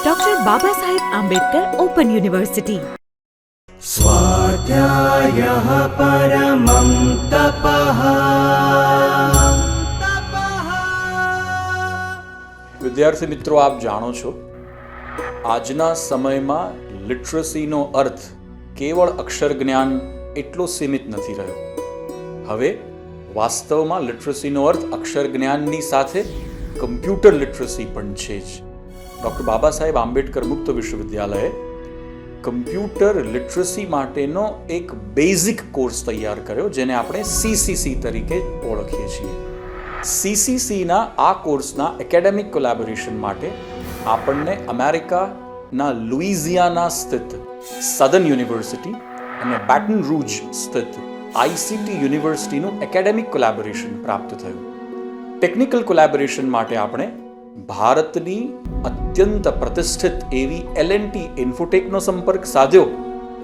Doctor Baba Saheb Ambedkar open university. स्वाध्यायः परमं तपः। विद्यार्थी मित्रों, आप जाणो छो आजना समयमां लिटरसीनो अर्थ केवल अक्षर ज्ञान एटलो सीमित नहीं रह्यो। हवे वास्तवमां लिटरसीनो अर्थ अक्षर ज्ञाननी साथे कम्प्यूटर लिटरसी पण छे ज। डॉक्टर बाबा साहेब आंबेडकर मुक्त विश्वविद्यालय कम्प्यूटर लिटरसी माटेनो एक बेसिक कोर्स तैयार कर्यो, जेने आपणे CCC तरीके ओळखीए छीए। CCC ना आ कोर्सना एकेडेमिक कोलेबोरेशन माटे आपणने अमेरिकाना लुइजियाना स्थित सदर्न यूनिवर्सिटी અને બેટન રૂજ સ્થિત ICT યુનિવર્સિટીનું એકેડેમિક કોલેબોરેશન પ્રાપ્ત થયું। ટેકનિકલ કોલેબોરેશન માટે આપણે ભારતની અત્યંત પ્રતિષ્ઠિત એવી L&T ઇન્ફોટેકનો સંપર્ક સાધ્યો।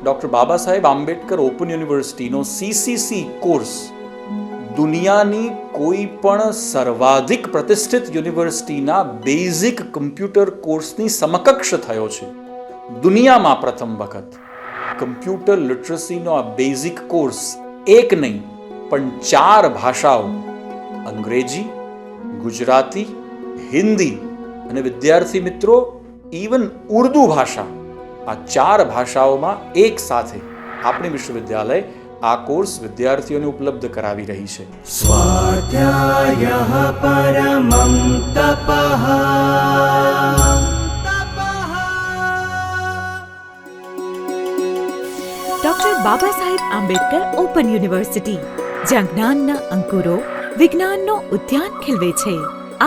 ડૉક્ટર બાબા સાહેબ આંબેડકર ઓપન યુનિવર્સિટીનો CCC કોર્સ દુનિયાની કોઈ પણ સર્વાધિક પ્રતિષ્ઠિત યુનિવર્સિટીના બેઝિક કમ્પ્યુટર કોર્સની સમકક્ષ થયો છે। દુનિયામાં પ્રથમ વખત कम्प्यूटर लिटरसी नो आ बेसिक कोर्स एक नहीं पण 4 भाषाओं अंग्रेजी, गुजराती, हिंदी અને विद्यार्थी मित्रों इवन उर्दू भाषा आ 4 भाषाओं में एक साथे अपने विश्वविद्यालय आ कोर्स विद्यार्थियों ने उपलब्ध करावी रही है। स्वाध्यायः परमं तपः। Doctor Baba Saheb Ambedkar open university, જ્યાં જ્ઞાનના અંકુરો વિજ્ઞાનનો ઉદ્યાન ખીલવે છે।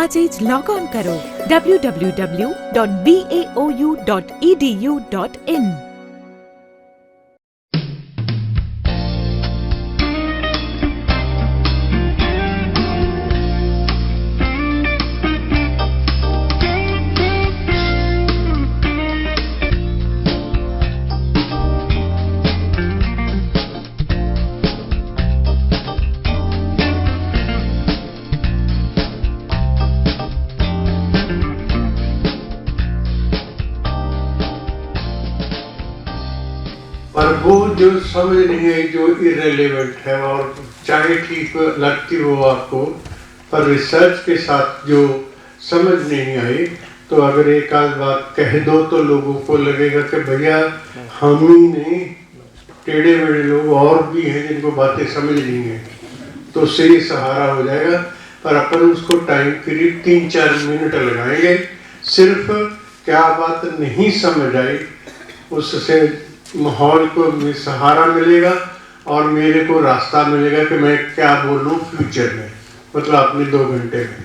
આજે જ લોગ ઓન કરો www.baou.edu.in। पर वो जो समझ नहीं है, जो इरेलीवेंट है और चाहे ठीक लगती हो आपको, पर रिसर्च के साथ जो समझ नहीं आई तो अगर एक आध बात कह दो तो लोगों को लगेगा कि भैया हम ही नहीं, टेढ़े मेढ़े लोग और भी हैं जिनको बातें समझ नहीं है, तो उससे ये सहारा हो जाएगा। पर अपन उसको टाइम पीरियड 3-4 मिनट लगाएंगे। सिर्फ क्या बात नहीं समझ आई उससे माहौल को सहारा मिलेगा और मेरे को रास्ता मिलेगा कि मैं क्या बोलूँ फ्यूचर में, मतलब अपने 2 घंटे में।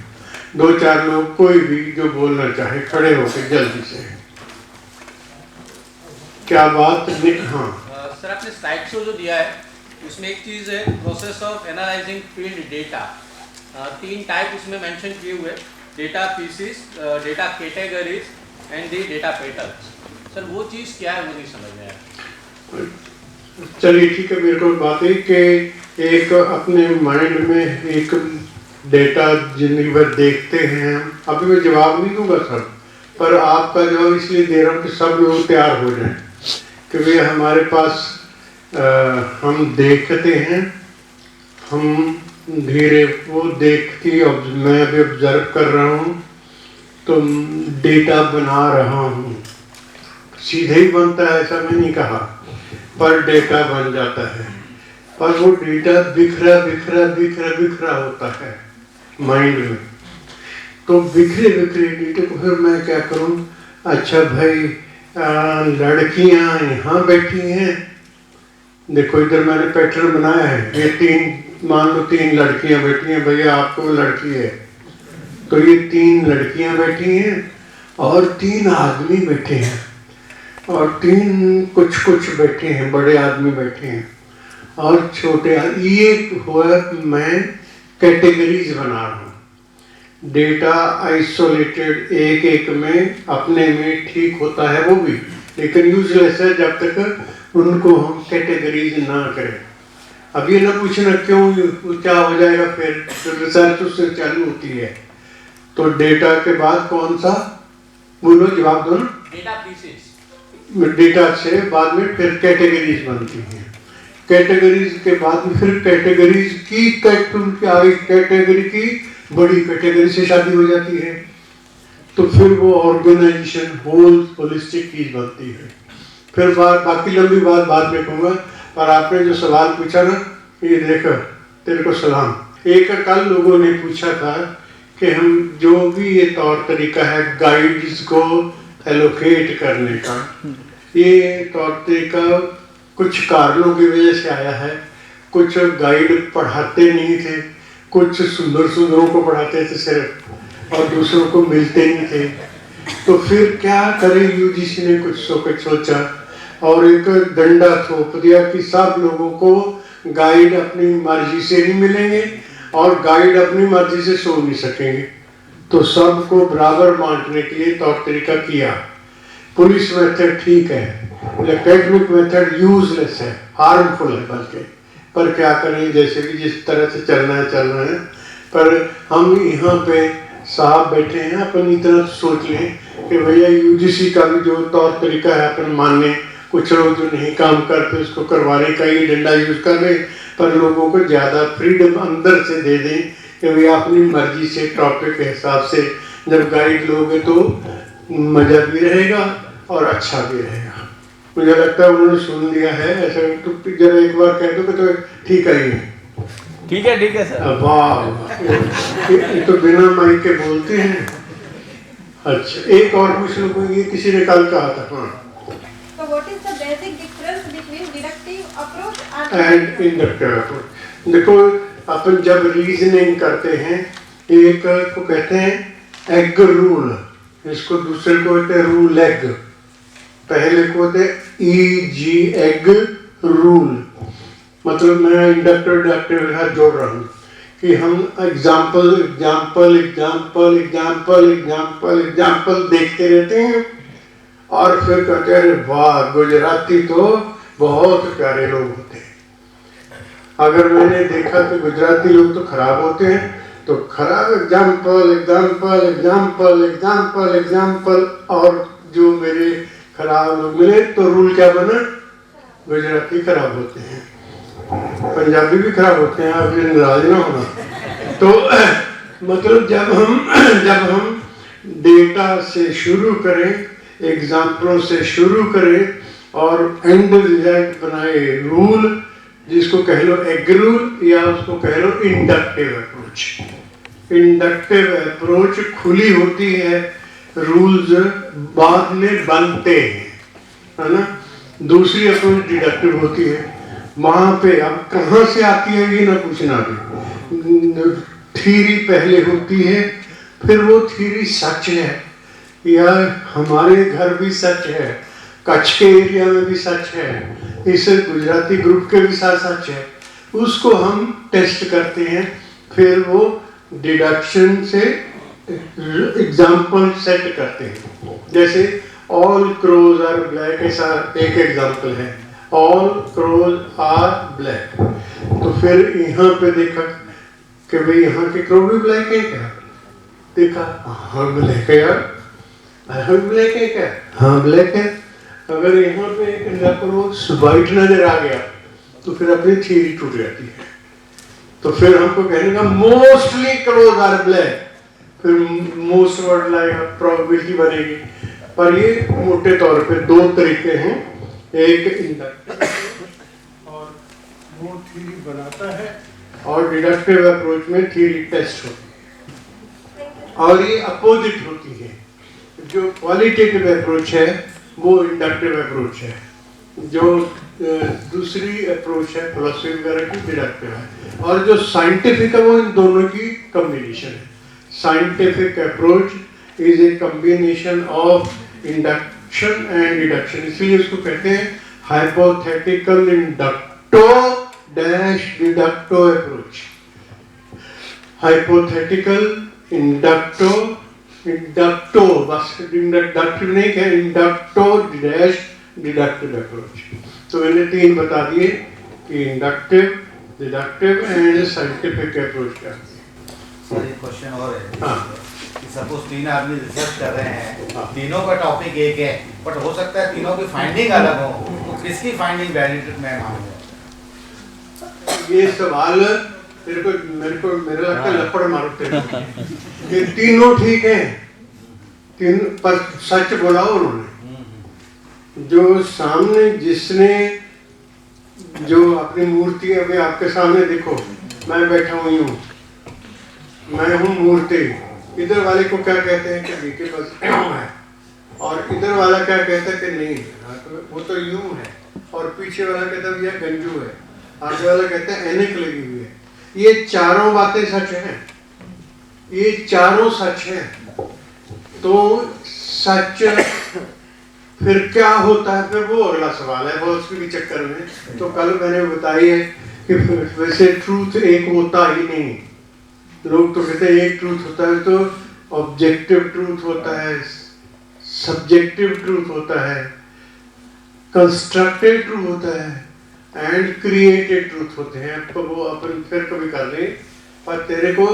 2-4 लोग कोई भी जो बोलना चाहे खड़े होकर जल्दी से क्या बात नहीं। हाँ सर, आपने स्लाइड शो जो दिया है उसमें एक चीज़ है process of analysing field data. 3 type उसमें मेंशन किए हुए, data pieces, data categories and the data patterns. Sir वो चीज़ क्या है, वो नहीं समझ में आया। चलिए ठीक है, मेरे को बात है कि एक अपने माइंड में एक डेटा जिंदगी भर देखते हैं। अभी मैं जवाब नहीं दूंगा सब, पर आपका जवाब इसलिए दे रहा हूँ कि सब लोग तैयार हो जाएं कि वे हमारे पास हम देखते हैं, हम धीरे वो देखती मैं अभी ऑब्जर्व कर रहा हूँ तो डेटा बना रहा हूँ। सीधे ही बनता है ऐसा मैं नहीं कहा, पर डेटा बन जाता है। पर वो डेटा बिखरा बिखरा बिखरा बिखरा होता है माइंड में। तो बिखरे बिखरे डेटे को फिर मैं क्या करूं? अच्छा भाई, लड़कियां यहाँ बैठी हैं, देखो इधर मैंने पैटर्न बनाया है, ये 3 मान लो 3 लड़कियां बैठी हैं, भैया आपको लड़की है तो ये 3 लड़कियां बैठी हैं और 3 आदमी बैठे हैं और 3 कुछ बैठे हैं, बड़े आदमी बैठे हैं और छोटे। ये हुआ मैं कैटेगरीज बना रहा हूँ। डेटा आइसोलेटेड एक में अपने में ठीक होता है वो भी, लेकिन यूजलेस है जब तक उनको हम कैटेगरीज ना करें। अब ये ना पूछना क्यों, क्या हो जाएगा, फिर रिसर्च उससे चालू होती है। तो डेटा के बाद कौन सा, बोलो जवाब दो ना। Data pieces. डेटा से बाद में फिर कैटेगरीज बनती हैं। कैटेगरीज के बाद में फिर कैटेगरीज की आगे कैटेगरी की बड़ी कैटेगरी से शादी हो जाती है, तो फिर वो ऑर्गेनाइजेशन होल होलिस्टिक चीज बनती है। फिर बाकी लंबी बात बाद में कहूँगा, पर आपने जो सवाल पूछा ना, ये देखो तेरे को सलाम। एक कल लोगों ने पूछा था कि हम जो भी ये तौर तरीका है गाइड्स को एलोकेट करने का, ये तौर तरीका कुछ कारणों की वजह से आया है। कुछ गाइड पढ़ाते नहीं थे, कुछ सुंदरों को पढ़ाते थे सिर्फ, और दूसरों को मिलते नहीं थे। तो फिर क्या करें, यूजीसी ने कुछ सोचा और एक डंडा थोप दिया कि सब लोगों को गाइड अपनी मर्जी से नहीं मिलेंगे और गाइड अपनी मर्जी से सो नहीं सकेंगे, तो सबको बराबर बांटने के लिए तौर तरीका किया। पुलिस मेथड ठीक है, एकेडमिक मेथड यूजलेस है, हार्मफुल है बल्कि, पर क्या करें, जैसे भी जिस तरह से चलना है। पर हम यहाँ पे साहब बैठे हैं, अपनी तरफ सोच लें कि भैया यूजीसी का भी जो तौर तरीका है अपन माने, कुछ लोग जो नहीं काम करते उसको करवाने का ये डंडा यूज कर रहे, पर लोगों को ज़्यादा फ्रीडम अंदर से दे दें कि भैया अपनी मर्जी से टॉपिक के हिसाब से जब गाइड लोगे तो मज़ा भी रहेगा और अच्छा भी रहेगा। मुझे लगता है उन्होंने सुन लिया है, ऐसा तो जरा एक बार कह दो कि तो ठीक है ही ठीक है सर। वाह, ये तो बिना माइक के बोलते हैं। अच्छा, एक और पूछ लो, ये किसी ने कल कहा था। हाँ, So what is the basic difference between deductive approach and inductive approach? देखो, अपन जब रीजनिंग करते हैं, एक को कहते हैं एग रूल, इसको दूसरे को कहते हैं रूल एग, पहले को कहते हैं EG एग रूल। मतलब मैं इंडक्टिव डिडक्टिव के साथ जोड़ रहा हूँ कि हम एग्जाम्पल देखते रहते हैं और फिर कहते हैं, अरे वाह, गुजराती तो बहुत प्यारे लोग होते हैं। अगर मैंने देखा कि गुजराती लोग तो खराब होते हैं, तो खराब एग्जाम्पल, और जो मेरे खराब लोग मिले तो रूल क्या बना, गुजराती खराब होते हैं, पंजाबी भी खराब होते हैं, आप ये नाराज ना होना। तो मतलब जब हम डेटा से शुरू करें, एग्जाम्पलों से शुरू करें और एंड रिजल्ट बनाए रूल, जिसको कह लो एग रूल या उसको कह लो इंडक्टिव अप्रोच। इंडक्टिव अप्रोच खुली होती है, रूल्स बाद में बनते हैं, है ना। दूसरी अप्रोच डिडक्टिव होती है, वहाँ पे अब कहाँ से आती है ये ना पूछना भी, थ्योरी पहले होती है, फिर वो थ्योरी सच है या हमारे घर भी सच है, कच्छ के एरिया में भी सच है, इस गुजराती ग्रुप के भी साथ सच है, उसको हम टेस्ट करते हैं, फिर वो डिडक्शन से एग्जाम्पल सेट करते हैं। जैसे ऑल क्रोज आर ब्लैक, ऐसा एक एग्जाम्पल है, ऑल क्रोज आर ब्लैक। तो फिर यहाँ पे देखा कि भाई यहाँ के क्रो भी ब्लैक है क्या, देखा हाँ ब्लैक है यार, ब्लैक है क्या, हाँ ब्लैक है। अगर यहाँ पे एक व्हाइट नजर आ गया तो फिर अपनी थ्योरी टूट जाती है। तो फिर हमको कहने का मोस्टली क्रोज आर ब्लैक, फिर मोस्ट वर्ड लाएगा, प्रोबेबिलिटी बनेगी। पर ये मोटे तौर पे दो तरीके हैं, एक इंडक्टिव और वो थ्योरी बनाता है, और डिडक्टिव अप्रोच में थ्योरी टेस्ट होती है, और ये अपोजिट होती है। जो क्वालिटेटिव अप्रोच है वो इंडक्टिव अप्रोच है, जो दूसरी अप्रोच है फिलॉसफी वगैरह की डिडक्टिव है, और जो साइंटिफिक है वो इन दोनों की कॉम्बिनेशन है। Scientific approach is a combination of induction and deduction, इसलिए इसको कहते हैं हाइपोथेटिकल इंडक्टो डैश डिडक्टो अप्रोच। हाइपोथेटिकल इंडक्टो बस इंडक्टिव नहीं है, इंडक्टो डैश डिडक्टिव अप्रोच। तो मैंने तीन बता दिए कि inductive, deductive and scientific approach क्या है। सर एक क्वेश्चन और है। हाँ। सपोज 3 आदमी रिसर्च कर रहे हैं, तीनों का टॉपिक एक है, बट हो सकता है तीनों की फाइंडिंग अलग हो, तो किसकी फाइंडिंग वैलिड मैं मानूंगा? ये सवाल मेरे लगता है लपड़ मारो तेरे को। ये तीनों ठीक है, तीन पर सच बोला उन्होंने। जो सामने जिसने जो अपनी मूर्ति अभी आपके सामने देखो, मैं बैठा हुई हूँ, मैं हूँ मूर्ति। इधर वाले को क्या कहते हैं कि बीके पास है, और इधर वाला क्या कहता है कि नहीं वो तो यूं है, और पीछे वाला कहता है ये गंजू है, आगे वाला कहता है ऐनक लगी हुई है। ये चारों बातें सच हैं, ये चारों सच हैं। तो सच फिर क्या होता है, फिर वो अगला सवाल है, वो उसके भी चक्कर में। तो कल मैंने बताई है कि वैसे ट्रूथ एक होता ही नहीं। लोग तो कहते हैं एक ट्रूथ होता है, तो ऑब्जेक्टिव ट्रूथ होता है, सब्जेक्टिव ट्रूथ होता है, कंस्ट्रक्टेड ट्रूथ होता है, एंड क्रिएटेड ट्रूथ होते हैं। तो वो अपन फिर कभी कर लें। पर तेरे को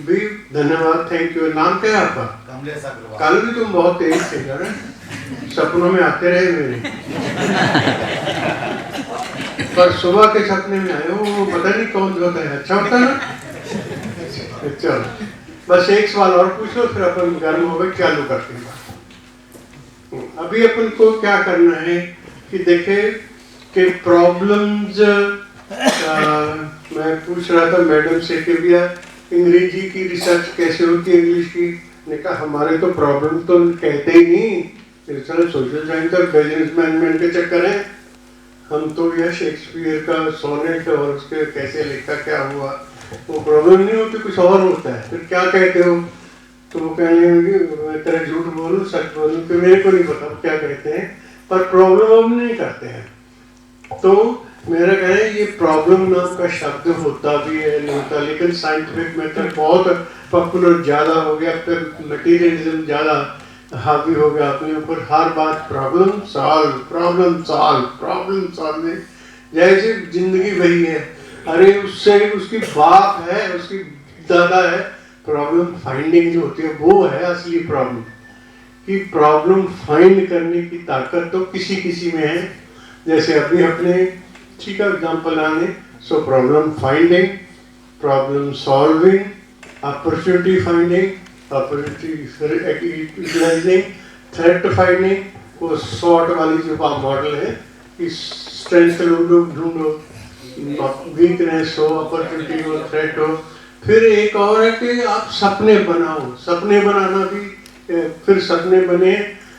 भी धन्यवाद, थैंक यू। नाम क्या है आपका? कमलेश अग्रवाल। कल भी तुम बहुत तेज थे ना, सपनों में आते रहे मेरे। पर सुबह के सपने में आए हो, वो पता नहीं कौन होता है, अच्छा होता है ना। चलो बस एक सवाल और पूछ लो, फिर अपन गर्म हो गए चालू करते हैं। अभी अपन को क्या करना है कि देखे कि प्रॉब्लम्स, मैं पूछ रहा था मैडम से कि भैया अंग्रेजी की रिसर्च कैसे होती है, इंग्लिश की। ने कहा हमारे तो प्रॉब्लम तो कहते ही नहीं, रिसर्च सोशल साइंस और बिजनेस मैनेजमेंट के चक्कर है। हम तो यह शेक्सपियर का सोनेट और उसके कैसे लिखा क्या हुआ, वो प्रॉब्लम नहीं होती, कुछ और होता है। फिर क्या कहते हो? तो वो कहेंगे मैं तेरा झूठ बोलूं सच बोलूं, तो मेरे को नहीं पता क्या कहते हैं, पर प्रॉब्लम हम नहीं करते हैं। तो मेरा कहना है ये प्रॉब्लम नाम का शब्द होता भी है नहीं होता, लेकिन साइंटिफिक मेथड बहुत पॉपुलर ज़्यादा हो गया, फिर मटीरियलिज्म ज़्यादा हावी हो गया अपने ऊपर। हर बात problem solve, problem solve, problem solve में जैसे जिंदगी वही है। अरे उससे उसकी बाप है, उसकी दादा है। प्रॉब्लम फाइंडिंग जो होती है वो है असली प्रॉब्लम। कि प्रॉब्लम फाइंड करने की ताकत तो किसी किसी में है। जैसे अभी अपने ठीक है एग्जाम्पल आने, so problem finding, problem solving, opportunity finding, opportunity utilising, threat finding, वो शॉर्ट वाली जो मॉडल है कि स्ट्रेंथ ढूंढो, वीकनेस हो, अपॉर्चुनिटी हो, थ्रेट हो। फिर एक और है कि आप सपने बनाओ, सपने बनाना भी, फिर सपने बने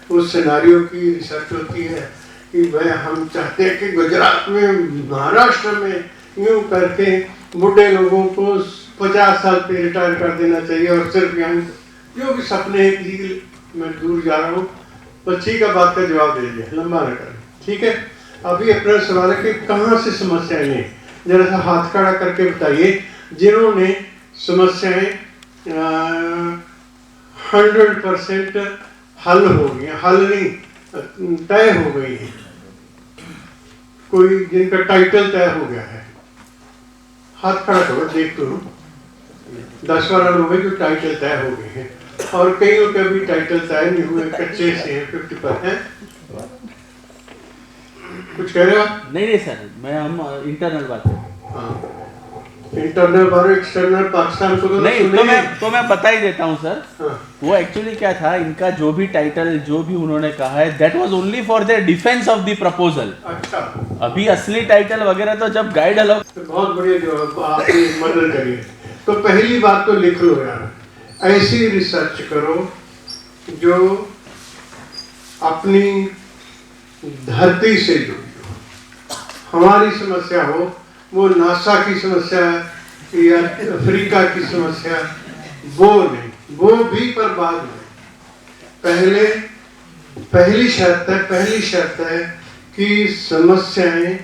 उस सिनारियो की रिसर्च होती है कि भाई हम चाहते हैं कि गुजरात में, महाराष्ट्र में यूं करके बूढ़े लोगों को 50 साल पे रिटायर कर देना चाहिए, और सिर्फ यहाँ जो भी सपने हैं किसी, मैं दूर जा रहा हूँ, बस ठीक है बात का जवाब दे दिया, लंबा न करें। ठीक है, अभी अपना सवाल है कि कहाँ से समस्याएं हैं, जरा सा हाथ खड़ा करके बताइए जिन्होंने समस्याएं 100% हल हो गई, हल नहीं तय हो गई है। कोई जिनका टाइटल तय हो गया है, हाथ खड़ा करो, देखते हो 10-12 लोग हैं जो टाइटल तय हो गए हैं, और कईयों के भी टाइटल तय नहीं हुए, कच्चे से हैं, 50%। कुछ कह रहे हो आप? नहीं सर, हम इंटरनल बात है। हाँ, इंटरनल और एक्सटर्नल पाकिस्तान को नहीं, तो मैं बता ही देता हूँ सर। हाँ। वो एक्चुअली क्या था, इनका जो भी टाइटल जो भी उन्होंने कहा है, that was only for their defence of the proposal. अच्छा, अभी असली टाइटल वगैरह तो जब गाइड अलग। तो बहुत बढ़िया जवाब, आपकी मदद करिए। तो पहली बात तो लिख लो यार, ऐसी रिसर्च करो जो अपनी धरती से जुड़ी हो। हमारी समस्या हो, वो नासा की समस्या है या अफ्रीका की समस्या, वो नहीं, वो भी पर बाद में। पहले पहली शर्त है कि समस्याएं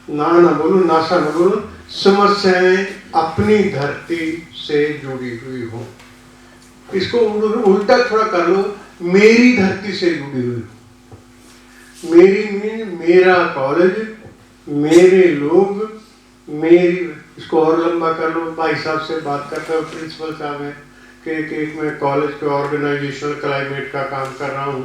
ना बोलूं, नासा ना बोलूं, समस्याएं अपनी धरती से जुड़ी हुई हो। इसको उल्टा थोड़ा कर लो, मेरी धरती से जुड़ी हुई हो। मेरी मीन मेरा कॉलेज, मेरे लोग, मेरी, इसको और लंबा कर लो, भाई साहब से बात करते हो, प्रिंसिपल साहब हैं एक मैं कॉलेज के ऑर्गेनाइजेशनल क्लाइमेट का काम कर रहा हूँ,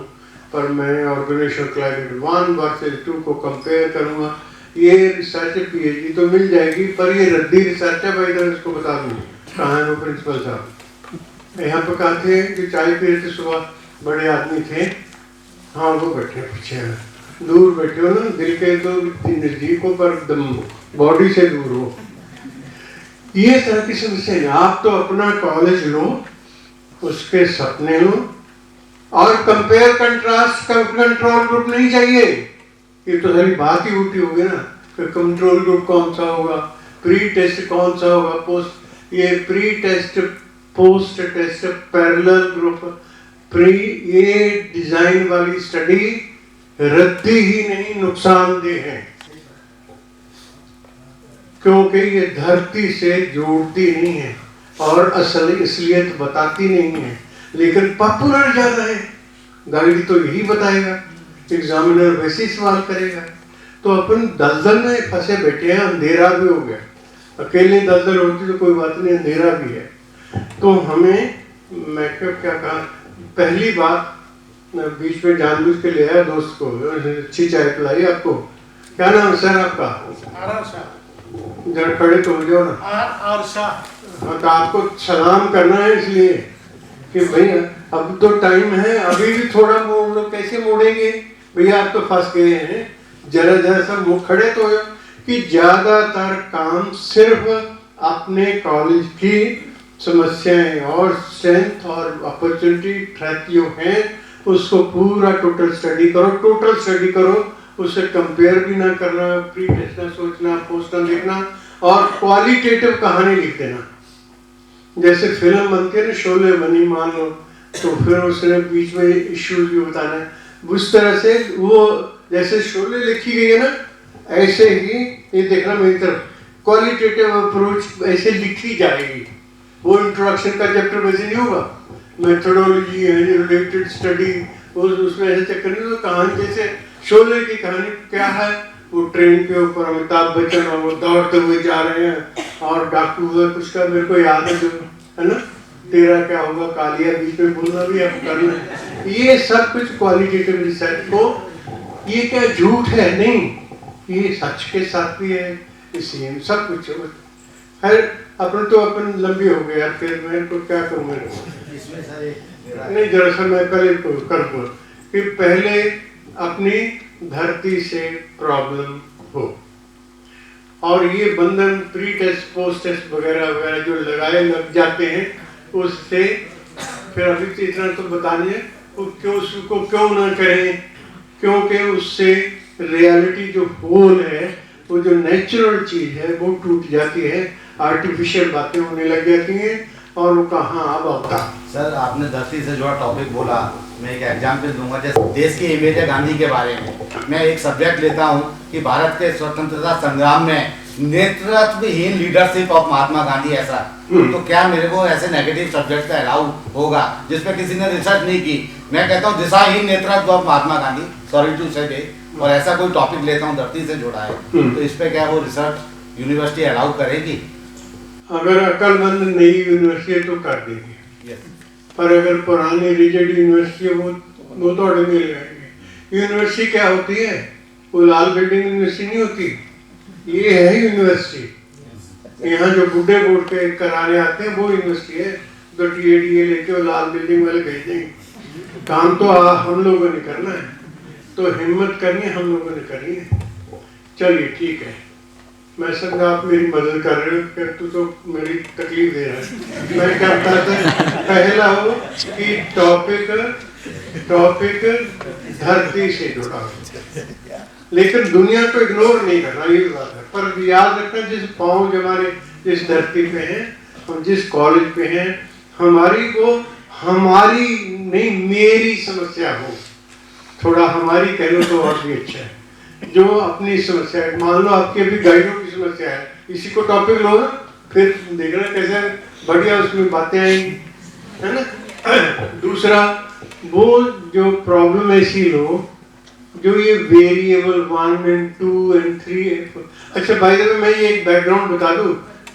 पर मैं ऑर्गेनाइजेशनल क्लाइमेट 1 वर्सेस 2 को कंपेयर करूँगा। ये रिसर्च PhD तो मिल जाएगी, पर ये रद्दी रिसर्च है भाई, इधर इसको बता दूँ कहाँ है वो प्रिंसिपल साहब। यहाँ पे कहाँ थे कि चाय पी रहे थे सुबह, बड़े आदमी थे, हाँ वो बैठे पीछे, दूर बैठे हो ना, दिल के तो नजदीक हो पर बॉडी से दूर हो। ये तरह की समस्या है। आप तो अपना कॉलेज लो, उसके सपने लो, और कंपेयर कंट्रास्ट का कंट्रोल ग्रुप नहीं चाहिए। ये तो सारी बात ही उल्टी होगी ना कि कंट्रोल ग्रुप कौन सा होगा, प्री टेस्ट कौन सा होगा, पोस्ट, ये pre test post test parallel group pre, ये डिजाइन वाली स्टडी रद्दी ही नहीं नुकसानदेह है, क्योंकि ये धरती से जोड़ती नहीं है और असल असलियत बताती नहीं है, लेकिन पॉपुलर ज्यादा है। गाइड तो यही बताएगा, एग्जामिनर वैसे सवाल करेगा। तो अपन दलदल में फंसे बैठे हैं, अंधेरा भी हो गया। अकेले दलदल होती तो कोई बात नहीं, अंधेरा भी है। तो हमें, मैं क्या कहा, पहली बात बीच में जानबूझ के ले आया दोस्त को, अच्छी चाय पिलाई आपको। क्या नाम है सर आपका? जरा खड़े तो हो जाओ ना। हाँ, तो आपको सलाम करना है इसलिए कि भैया अब तो टाइम है, अभी भी थोड़ा मोड़ लो। कैसे मोड़ेंगे भैया, आप तो फंस गए हैं। जरा जरा सा मुँह खड़े तो हो कि ज्यादातर काम सिर्फ अपने कॉलेज की समस्याएं और स्ट्रेंथ और अपॉर्चुनिटी थ्रेट जो हैं उसको पूरा टोटल स्टडी करो, उससे कंपेयर भी ना करना, प्री टेस्ट ना सोचना, पोस्ट ना देखना, और क्वालिटेटिव कहानी लिख देना। जैसे फिल्म बनती है ना, शोले बनी मान लो, तो फिर उसने बीच में इश्यूज भी बताना है, उस तरह से वो जैसे शोले लिखी गई है ना, ऐसे ही ये देखना मेरी तरफ, क्वालिटेटिव अप्रोच ऐसे लिखी जाएगी। वो इंट्रोडक्शन का चैप्टर वैसे नहीं होगा, मेथोडोलॉजी है, रिलेटेड स्टडी, उसमें ऐसे चक्कर नहीं होगा। कहानी जैसे शोले की कहानी क्या है, वो ट्रेन के ऊपर अमिताभ बच्चन और वो दौड़ते हुए जा रहे हैं और डाकू हुआ कुछ का, मेरे को याद है जो है ना, तेरा क्या होगा कालिया, बीच में बोलना भी आप करना। ये सब कुछ क्वालिटेटिव रिसर्च को, ये क्या झूठ है? नहीं, ये सच के साथ भी है, इसलिए सब कुछ है। अपन तो अपन लंबी हो गए यार, फिर मैं तो क्या करूँ, नहीं जरा सा मैं पहले करूँगा कि पहले अपनी धरती से प्रॉब्लम हो, और ये बंधन प्री टेस्ट पोस्ट टेस्ट वगैरह वगैरह जो लगाए लग जाते हैं, उससे फिर अभी तो इतना तो बतानी है उसको क्यों ना करें, क्योंकि उससे रियलिटी जो होल है, वो जो नेचुरल चीज है वो टूट जाती है, आर्टिफिशियल बातें होने लग जाती हैं, और वो कहाँ अब आता। सर आपने धरती से जुड़ा टॉपिक बोला, मैं एक एग्जाम्पल दूंगा। जैसे देश की इमेज है गांधी के बारे में, मैं एक सब्जेक्ट लेता हूँ कि भारत के स्वतंत्रता संग्राम में नेतृत्वहीन लीडरशिप ऑफ महात्मा गांधी, ऐसा तो क्या मेरे को ऐसे नेगेटिव सब्जेक्ट का अलाउ होगा जिसपे किसी ने रिसर्च नहीं की? मैं कहता हूँ दिशाहीन नेतृत्व of Mahatma Gandhi, sorry to say, और ऐसा कोई टॉपिक लेता हूँ धरती से जुड़ा है, तो इस पे क्या वो रिसर्च यूनिवर्सिटी अलाउ करेगी? अगर अक्लमंद नई यूनिवर्सिटी तो कर देगी, पर अगर पुरानी रिजिड यूनिवर्सिटी वो तो अड़ंगे लगाएंगे। यूनिवर्सिटी क्या होती है? वो लाल बिल्डिंग यूनिवर्सिटी नहीं होती, ये है यूनिवर्सिटी। यहाँ जो बुढ़े बोर्ड के कराने आते हैं वो यूनिवर्सिटी है, तो TADA लेके वो लाल बिल्डिंग वाले भेज देंगे। काम तो हम लोगों ने करना है, तो हिम्मत करनी है, हम लोगों ने करनी है। चलिए ठीक है, मैं समझा आप मेरी मदद कर रहे हो, फिर तू तो मेरी तकलीफ दे रहा है। मैं क्या कहता था, पहला हो कि टॉपिक धरती से जुड़ा हो, लेकिन दुनिया को इग्नोर नहीं करना, ये बात है। पर याद रखना, जिस पाँव हमारे जिस धरती पे हैं, हम जिस कॉलेज पे हैं, हमारी नहीं मेरी समस्या हो, थोड़ा हमारी कह लो तो और भी अच्छा है। जो अपनी समस्या है, मान लो आपकी अभी गाइडों की समस्या है, इसी को टॉपिक लो ना, फिर देखना कैसे बढ़िया उसमें बातें आएंगी, है ना। दूसरा, वो जो प्रॉब्लम ऐसी लो जो ये वेरिएबल 1 and 2 and 3। अच्छा भाई, मैं ये एक बैकग्राउंड बता दूं,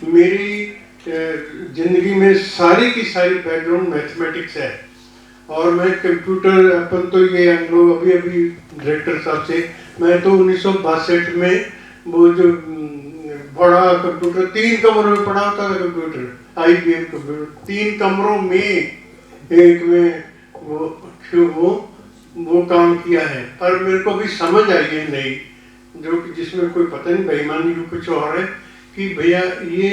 मेरी जिंदगी में सारी की सारी बैकग्राउंड मैथमेटिक्स है। और मैं कंप्यूटर, अपन तो ये हम लोग अभी अभी डायरेक्टर साहब से, मैं तो 1962 में वो जो बड़ा कंप्यूटर 3 कमरों में पड़ा होता था, कंप्यूटर IBM कंप्यूटर 3 कमरों में एक में वो काम किया है। पर मेरे को भी समझ आई है नहीं, जो कि जिसमें कोई पता नहीं बेईमानी भी कुछ और है, कि भैया ये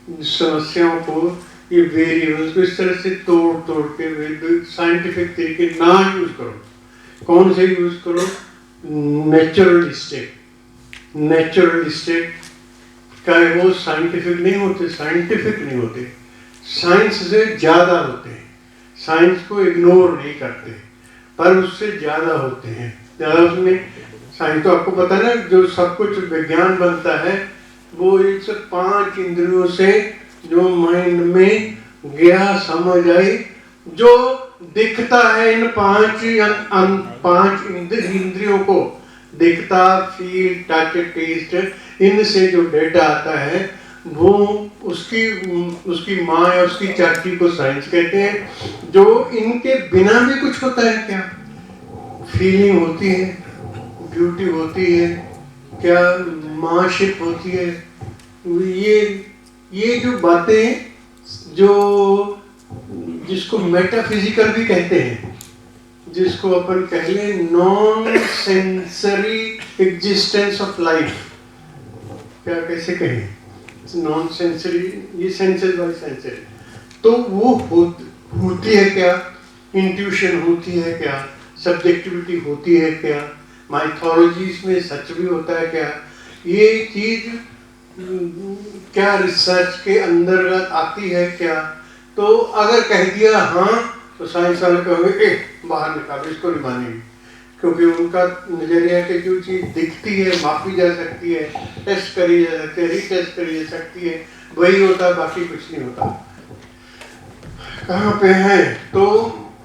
समस्याओं को, ये वेरिएबल्स को इस तरह से तोड़ के साइंटिफिक तरीके ना यूज करो। कौन से यूज करो? नेचुरल स्टेट का वो साइंटिफिक नहीं होते, साइंस से ज्यादा होते हैं। साइंस को इग्नोर नहीं करते, पर उससे ज्यादा होते हैं। ज्यादा उसमें साइंस तो आपको पता है ना, जो सब कुछ विज्ञान बनता है वो 5 इंद्रियों से, जो माइंड में गया, समझ आई, जो दिखता है इन 5 इंद्रियों को, दिखता, फील, टच, टेस्ट, इनसे जो डेटा आता है वो उसकी माँ या उसकी चाची को साइंस कहते हैं। जो इनके बिना भी कुछ होता है क्या? फीलिंग होती है, ब्यूटी होती है, क्या माशिप होती है, ये जो बातें, जो जिसको मेटाफिजिकल भी कहते हैं, जिसको अपन कह लें non sensory existence of life, क्या कैसे कहें, नॉन सेंसरी, ये सेंसेस बाय सेंसरी, तो वो होती है क्या? इंट्यूशन होती है क्या? सब्जेक्टिविटी होती है क्या? माइथोलॉजीज में सच भी होता है क्या? ये चीज क्या रिसर्च के अंतर्गत आती है क्या? तो अगर कह दिया हाँ, तो साइंस वाले कहोगे बाहर निकालो, इसको नहीं मानेंगे, क्योंकि उनका नजरिया है कि जो चीज दिखती है, मापी जा सकती है, टेस्ट करी जा सकती है, रीटेस्ट करी जा सकती है, वही होता है, बाकी कुछ नहीं होता। कहाँ पे है? तो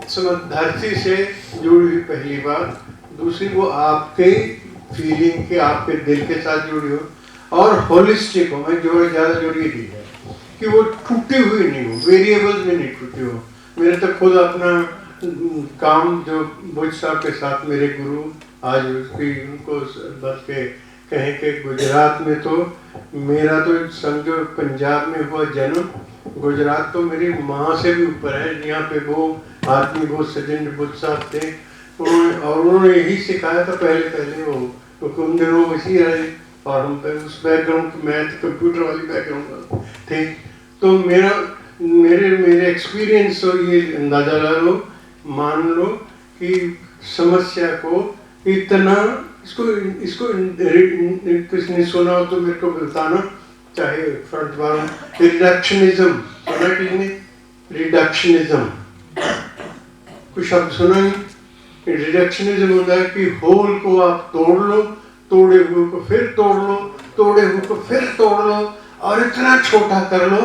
धरती से जुड़ी हुई पहली बात, दूसरी वो आपके फीलिंग के, आपके दिल के साथ जुड़ी हो, और होलिस्टिक हो। मैं ज़्यादा जोड़ी दी है कि वो टूटी हुई नहीं हो, वेरिएबल्स में नहीं टूटी हो। मेरे तो खुद अपना काम, जो बुद्ध साहब के साथ मेरे गुरु, आज उसकी उनको बस के कहें कि गुजरात में तो मेरा तो समझो पंजाब में हुआ जन्म, गुजरात तो मेरी माँ से भी ऊपर है। यहाँ पे वो आदमी, वो सज्जन बुद्ध साहब थे, और उन्होंने यही सिखाया था पहले वो, क्योंकि उन दिनों वैसी रहे, और हम उस बैकग्राउंड, मैथ कंप्यूटर वाली बैकग्राउंड थे। तो मेरे एक्सपीरियंस से ये अंदाजा लगा लो, मान लो कि समस्या को इतना, इसको किसने सुना हो तो मेरे को बताना, चाहे फ्रंट वाला। रिडक्शनिज्म सुना किसने? रिडक्शनिज्म कुछ शब्द सुना नहीं? रिडक्शनिज्म होता है कि होल को आप तोड़ लो, तोड़े हुए को फिर तोड़ लो, तोड़े हुए को फिर तोड़ लो, और इतना छोटा कर लो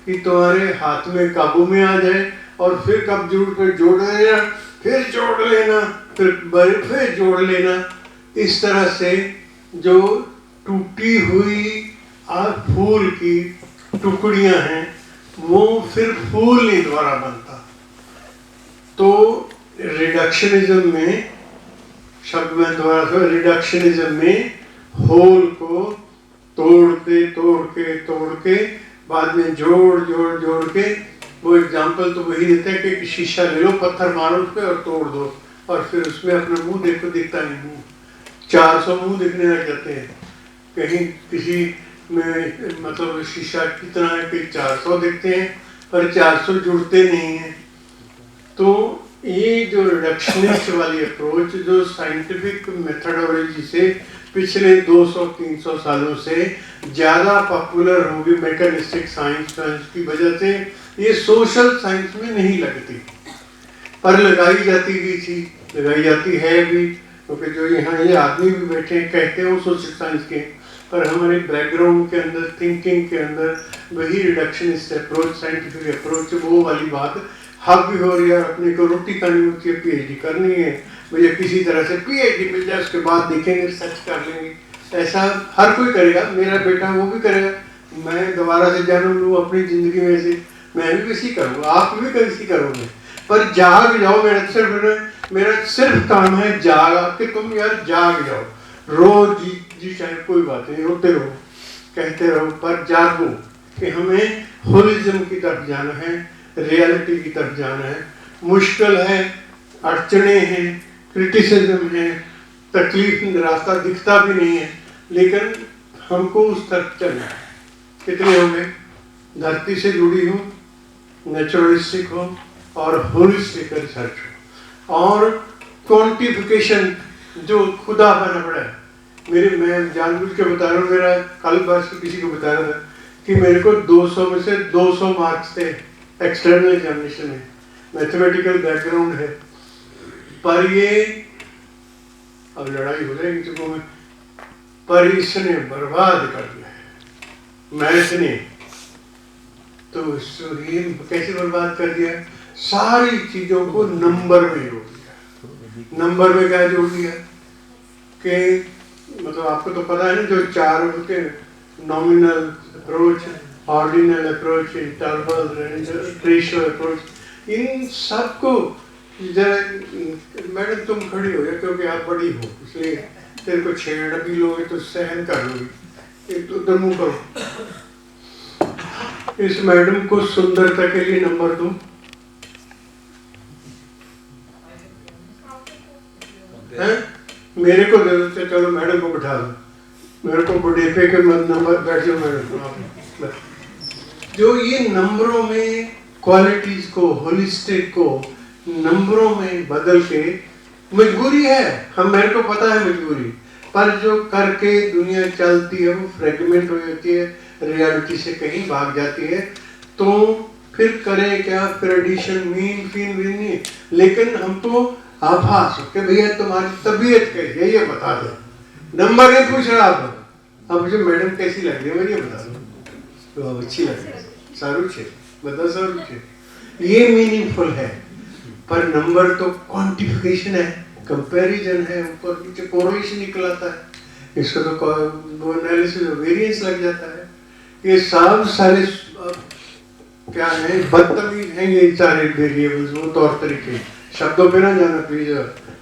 कि तुम्हारे हाथ में, काबू में आ जाए, और फिर कब जरूरत पे जोड़ लेना, फिर जोड़ लेना, फिर जोड़ लेना। इस तरह से जो टूटी हुई फूल की टुकड़ियां हैं, वो फिर फूल नहीं दोबारा बनता। तो रिडक्शनिज्म में, शब्द में दोबारा, रिडक्शनिज्म में होल को तोड़ के बाद में जोड़ के, वो एग्जाम्पल तो वही देते हैं कि शीशा ले लो, पत्थर मारो उस पर और तोड़ दो, और फिर उसमें अपना मुंह देखो, दिखता नहीं मुंह, 400 मुंह दिखने लग जाते हैं। कहीं किसी में मतलब शीशा कितना है कि 400 दिखते हैं, पर 400 जुड़ते नहीं हैं। तो ये जो रिडक्शनिस्ट वाली अप्रोच, जो साइंटिफिक मेथडोलॉजी से पिछले 200-300 सालों से ज़्यादा पॉपुलर होगी मैकेनिस्टिक साइंस की वजह से, ये सोशल साइंस में नहीं लगती, पर लगाई जाती है भी, क्योंकि जो यहाँ ये आदमी भी बैठे हैं कहते हैं वो सोशल साइंस के, पर हमारे बैकग्राउंड के अंदर, थिंकिंग के अंदर वही रिडक्शनिस्ट अप्रोच, साइंटिफिक अप्रोच, वो वाली बात हक भी हो रही है। अपने को रोटी खानी होती है, पीएचडी करनी है, भैया किसी तरह से पीएचडी मिल जाए, उसके बाद देखेंगे, सर्च कर लेंगे। ऐसा हर कोई करेगा, मेरा बेटा वो भी करेगा, मैं दोबारा से जन्म लूँ अपनी ज़िंदगी में से, मैं भी वैसी करूँगा, आप भी वैसी करोगे। पर जाग जाओ, मेरा सिर्फ काम है जाग कि तुम यार जाग जाओ। रोज जी चाहे कोई बात नहीं, रोते रहो, कहते रहो, पर जागो कि हमें होलिज्म की तरफ जाना है, रियलिटी की तरफ जाना है। मुश्किल है, अड़चने हैं, क्रिटिसिज्म है, तकलीफ, रास्ता दिखता भी नहीं है, लेकिन हमको उस तरफ चलना है। कितने हो गए? धरती से जुड़ी हो, नेचुरलिस्टिक हो और होलिस्टिक रिसर्च हो, और क्वांटिफिकेशन जो खुदा बना पड़ा है। मैं जानबूझ के बता रहा हूँ, मेरा कल बस किसी को बता रहा था कि मेरे को 200 में से 200 मार्क्स थे एक्सटर्नल एग्जामिनेशन में, मैथमेटिकल बैकग्राउंड है, पर ये अब लड़ाई हो जाएगी चुकों में, पर इसने बर्बाद कर दिया है मैथ ने। तो ये कैसे बर्बाद कर दिया? सारी चीजों को नंबर में जोड़ दिया। नंबर में क्या जोड़ दिया कि मतलब आपको तो पता है ना, जो 4 होते हैं, nominal approach, ordinal approach, interval, ratio approach, इन सबको जरा मैडम तुम खड़ी हो जाए क्योंकि आप बड़ी हो, इसलिए तेरे को छेड़ भी लोगे तो सहन कर लोगे, एक तो उधर मुंह करो। इस मैडम को सुंदरता के लिए नंबर दूं? हैं? मेरे को दे दो, चलो मैडम को बिठा दो, मेरे को बुढ़ेपे के नंबर, बैठ जाओ मैडम। जो ये नंबरों में क्वालिटीज को, होलिस्टिक को नंबरों में बदल के, मजबूरी है, हम, मेरे को पता है मजबूरी, पर जो करके दुनिया चलती है वो फ्रेगमेंट हो जाती है, रियलिटी से कहीं भाग जाती है। तो फिर करें क्या? फिर एडिशन, मीन, फीन नहीं, लेकिन हम तो आभास के भैया तुम्हारी तबीयत कैसी है ये बता दो। नंबर नहीं पूछ रहा आप, अब मुझे मैडम कैसी लग रही है मुझे बता दो, तो अच्छी लग रही है, सारू छे, बता सारू छे, ये मीनिंगफुल है। पर नंबर तो क्वांटिफिकेशन है, कंपैरिजन है, ऊपर नीचे कोरिलेशन निकलाता है, इसको तो एनालिसिस वेरिएंस लग जाता है। ये सब सारे क्या है, बदतमीज हैं ये सारे वेरिएबल्स, वो तौर तरीके, शब्दों पे ना जाना प्लीज,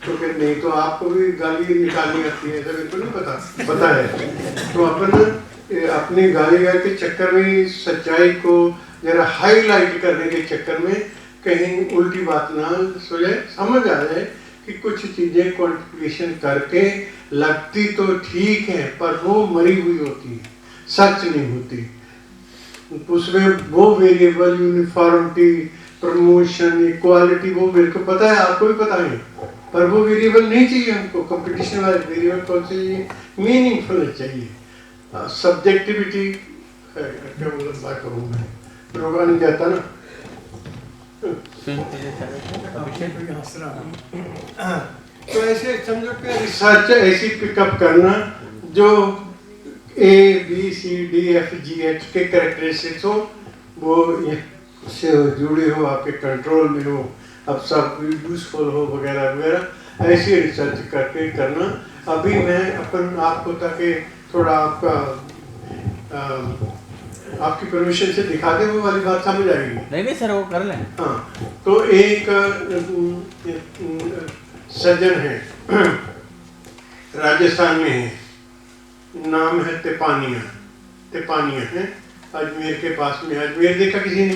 क्योंकि नहीं तो आपको भी गाली निकालनी आती है, ऐसा मेरे को नहीं पता है। तो अपन अपनी गाली के चक्कर में, सच्चाई को जरा हाईलाइट करने के चक्कर में कहीं उल्टी बात ना सोचे, समझ आ जाए कि कुछ चीजें क्वांटिफिकेशन करके लगती तो ठीक है, पर वो मरी हुई होती है, सच नहीं होती। उसमें वो वेरिएबल, यूनिफॉर्मिटी, प्रमोशन, इक्वालिटी, वो मेरे को पता है, आपको भी पता है, पर वो वेरिएबल नहीं चाहिए हमको। कंपटीशन वाले वेरिएबल कौन से चाहिए? मीनिंगफुल चाहिए। सब्जेक्टिविटी क्या लंबा करूँ मैं, रोगा नहीं जाता ना। तो ऐसे समझो कि रिसर्च ऐसी पिकअप करना जो ABCDFGH के कैरेक्टरिस्टिक्स हो, वो से जुड़े हो, आपके कंट्रोल में हो, अब सब यूजफुल हो वगैरह वगैरह, ऐसी रिसर्च करके करना। अभी मैं अपन आपको ताकि थोड़ा आपकी परमिशन से दिखा दे, वो वाली बात समझ आएगी। नहीं सर, वो कर लें। हाँ, तो एक सज्जन है, राजस्थान में है, नाम है तिपानिया है, अजमेर के पास में। अजमेर देखा किसी ने?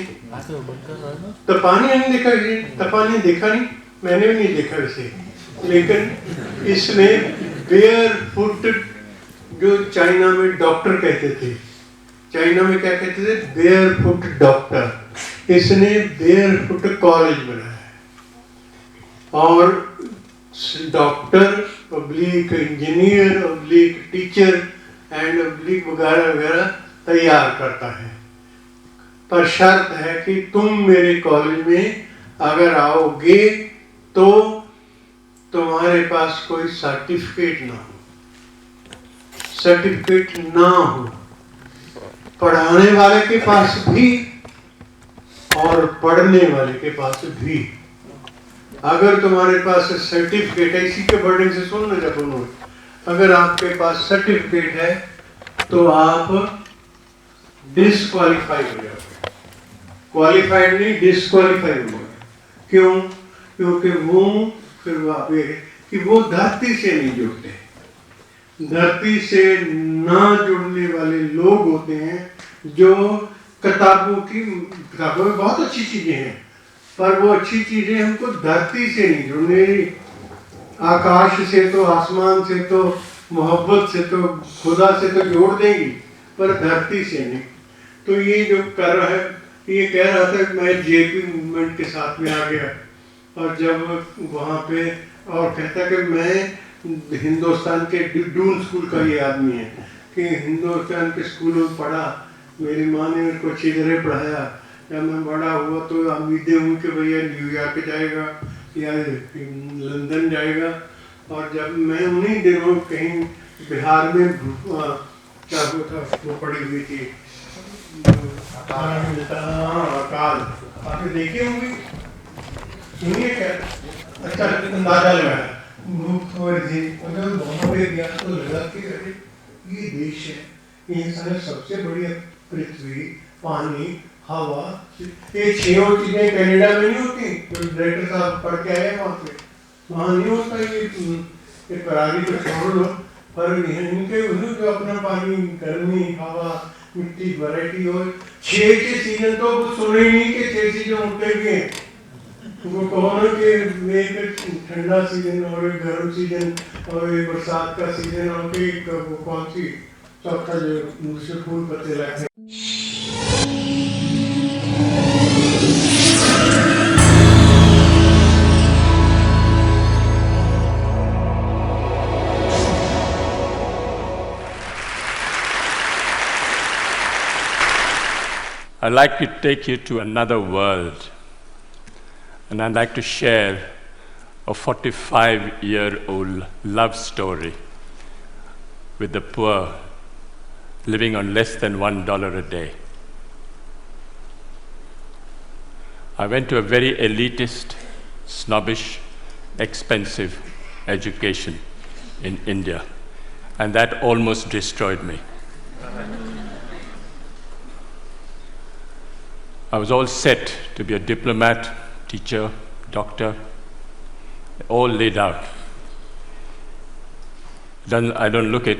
तपानिया नहीं देखा किसी ने? तपानिया देखा नहीं, मैंने भी नहीं देखा वैसे, लेकिन इसमें बेयर फुट, जो चाइना में डॉक्टर कहते थे, चाइना में क्या कहते थे? Bear foot doctor. इसने बेयर फुट कॉलेज बनाया और doctor, public engineer, public teacher and public वगैरह वगैरह तैयार करता है। पर शर्त है कि तुम मेरे कॉलेज में अगर आओगे तो तुम्हारे पास कोई सर्टिफिकेट ना हो, पढ़ाने वाले के पास भी और पढ़ने वाले के पास भी। अगर तुम्हारे पास सर्टिफिकेट है, इसी के वर्डिंग से सुन लो जब उन्होंने, अगर आपके पास सर्टिफिकेट है तो आप डिसक्वालीफाई हो जाते, क्वालिफाइड नहीं डिसक्वालीफाई हो जाते। क्यों? क्योंकि वो फिर वहाँ पे कि वो धरती से नहीं जुड़ते। धरती से ना जुड़ने वाले लोग होते हैं जो किताबों में बहुत अच्छी चीजें हैं, पर वो अच्छी चीजें हमको धरती से नहीं जुड़ने, आकाश से तो, आसमान से तो, मोहब्बत से तो, खुदा से तो जोड़ देंगी, पर धरती से नहीं। तो ये जो कर रहा है, ये कह रहा था कि मैं जेपी मूवमेंट के साथ में आ गया, और जब वहाँ पे और कहता कि मैं हिंदुस्तान के डून स्कूल का ये आदमी है कि हिंदुस्तान के स्कूल में पढ़ा, मेरी माँ ने मेरे को अच्छी तरह पढ़ाया। जब मैं बड़ा हुआ तो उम्मीदें हुई कि भैया न्यूयॉर्क जाएगा या लंदन जाएगा, और जब मैं उन्हीं दिनों कहीं बिहार में क्या हुआ था, वो पड़ी हुई थी अकाल, आपने देखी होंगी, सुनिए क्या अच्छा अंदाजा लगाया। वहाँ पे गया तो लगा कि अरे ये देश है, ये सारे सबसे बढ़िया पृथ्वी, पानी, हवा, ये छह चीजें कनाडा में नहीं होती, जो डायरेक्टर साहब पढ़ के आए वहाँ पे, वहाँ नहीं होता। ये करारी को छोड़ लो, पर इनके जो अपना पानी, गर्मी, हवा, मिट्टी, वैरायटी हो, छह सीजन तो वो सुने ही नहीं कि 6 सीजन होते भी हैं। वो कहो ना कि एक ठंडा सीजन और एक गर्म सीजन और एक बरसात का सीजन और एक वो कौन सी चौथा जो मुझसे फूल पत्ते लगते हैं। I'd like to take you to another world, and I'd like to share a 45-year-old love story with the poor living on less than $1 a day. I went to a very elitist, snobbish, expensive education in India, and that almost destroyed me. I was all set to be a diplomat, teacher, doctor, all laid out. I don't look it,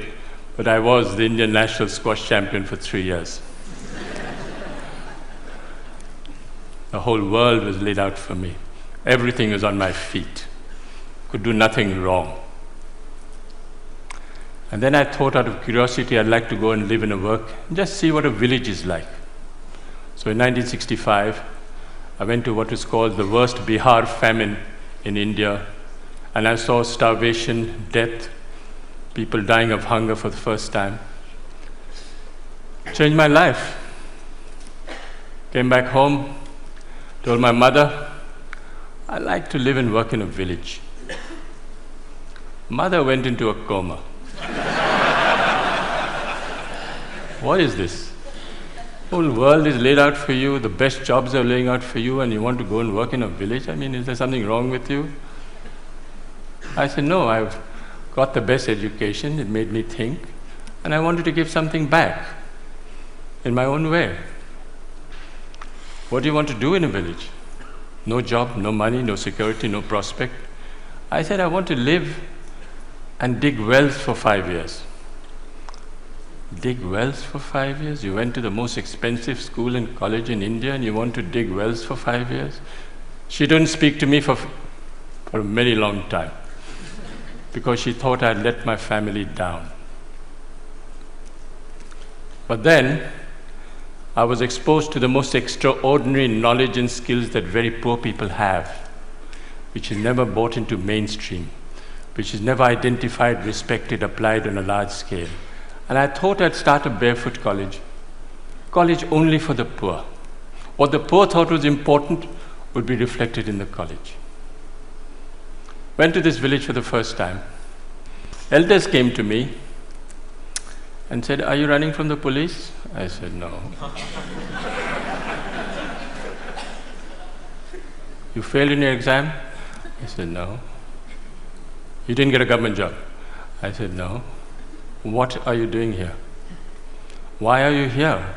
but I was the Indian national squash champion for 3 years. The whole world was laid out for me. Everything was on my feet. Could do nothing wrong. And then I thought, out of curiosity, I'd like to go and live and work, and just see what a village is like. So in 1965, I went to what is called the worst Bihar famine in India, and I saw starvation, death, people dying of hunger for the first time. Changed my life. Came back home, told my mother, I like to live and work in a village. Mother went into a coma. What is this? The whole world is laid out for you, the best jobs are laying out for you, and you want to go and work in a village? I mean, is there something wrong with you? I said, no, I've got the best education, it made me think, and I wanted to give something back in my own way. What do you want to do in a village? No job, no money, no security, no prospect. I said, I want to live and dig wells for 5 years. Dig wells for 5 years? You went to the most expensive school and college in India and you want to dig wells for 5 years? She didn't speak to me for a very long time because she thought I'd let my family down. But then I was exposed to the most extraordinary knowledge and skills that very poor people have, which is never brought into mainstream, which is never identified, respected, applied on a large scale. And I thought I'd start a barefoot college only for the poor. What the poor thought was important would be reflected in the college. Went to this village for the first time. Elders came to me and said, are you running from the police? I said, no. You failed in your exam? I said, no. You didn't get a government job? I said, no. What are you doing here? Why are you here?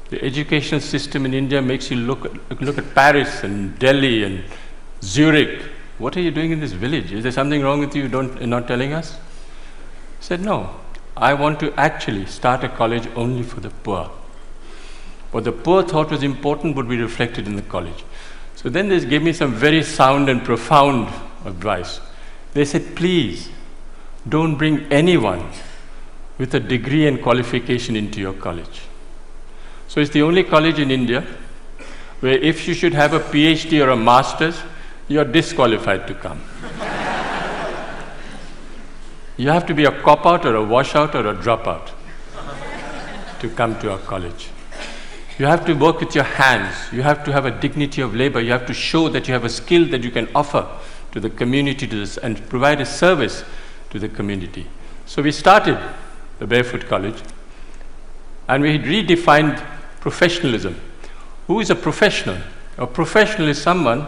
The educational system in India makes you look at Paris and Delhi and Zurich. What are you doing in this village? Is there something wrong with you you're not telling us? He said, no, I want to actually start a college only for the poor. What the poor thought was important would be reflected in the college. So then they gave me some very sound and profound advice. They said, please, don't bring anyone with a degree and qualification into your college. So it's the only college in India where if you should have a PhD or a master's, you're disqualified to come. You have to be a cop-out or a washout or a dropout to come to our college. You have to work with your hands. You have to have a dignity of labor. You have to show that you have a skill that you can offer to the community and provide a service to the community. So we started the Barefoot College and we redefined professionalism. Who is a professional? A professional is someone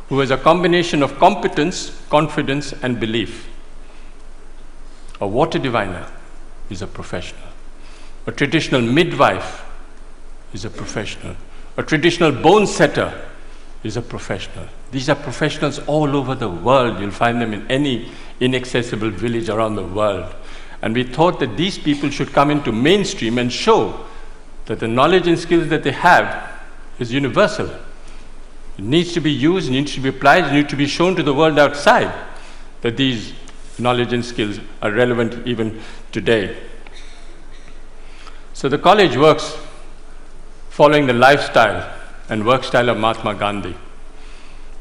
who has a combination of competence, confidence, and belief. A water diviner is a professional. A traditional midwife is a professional. A traditional bone setter is a professional. These are professionals all over the world. You'll find them in any inaccessible village around the world. And we thought that these people should come into mainstream and show that the knowledge and skills that they have is universal. It needs to be used, it needs to be applied, it needs to be shown to the world outside that these knowledge and skills are relevant even today. So the college works following the lifestyle and work style of Mahatma Gandhi.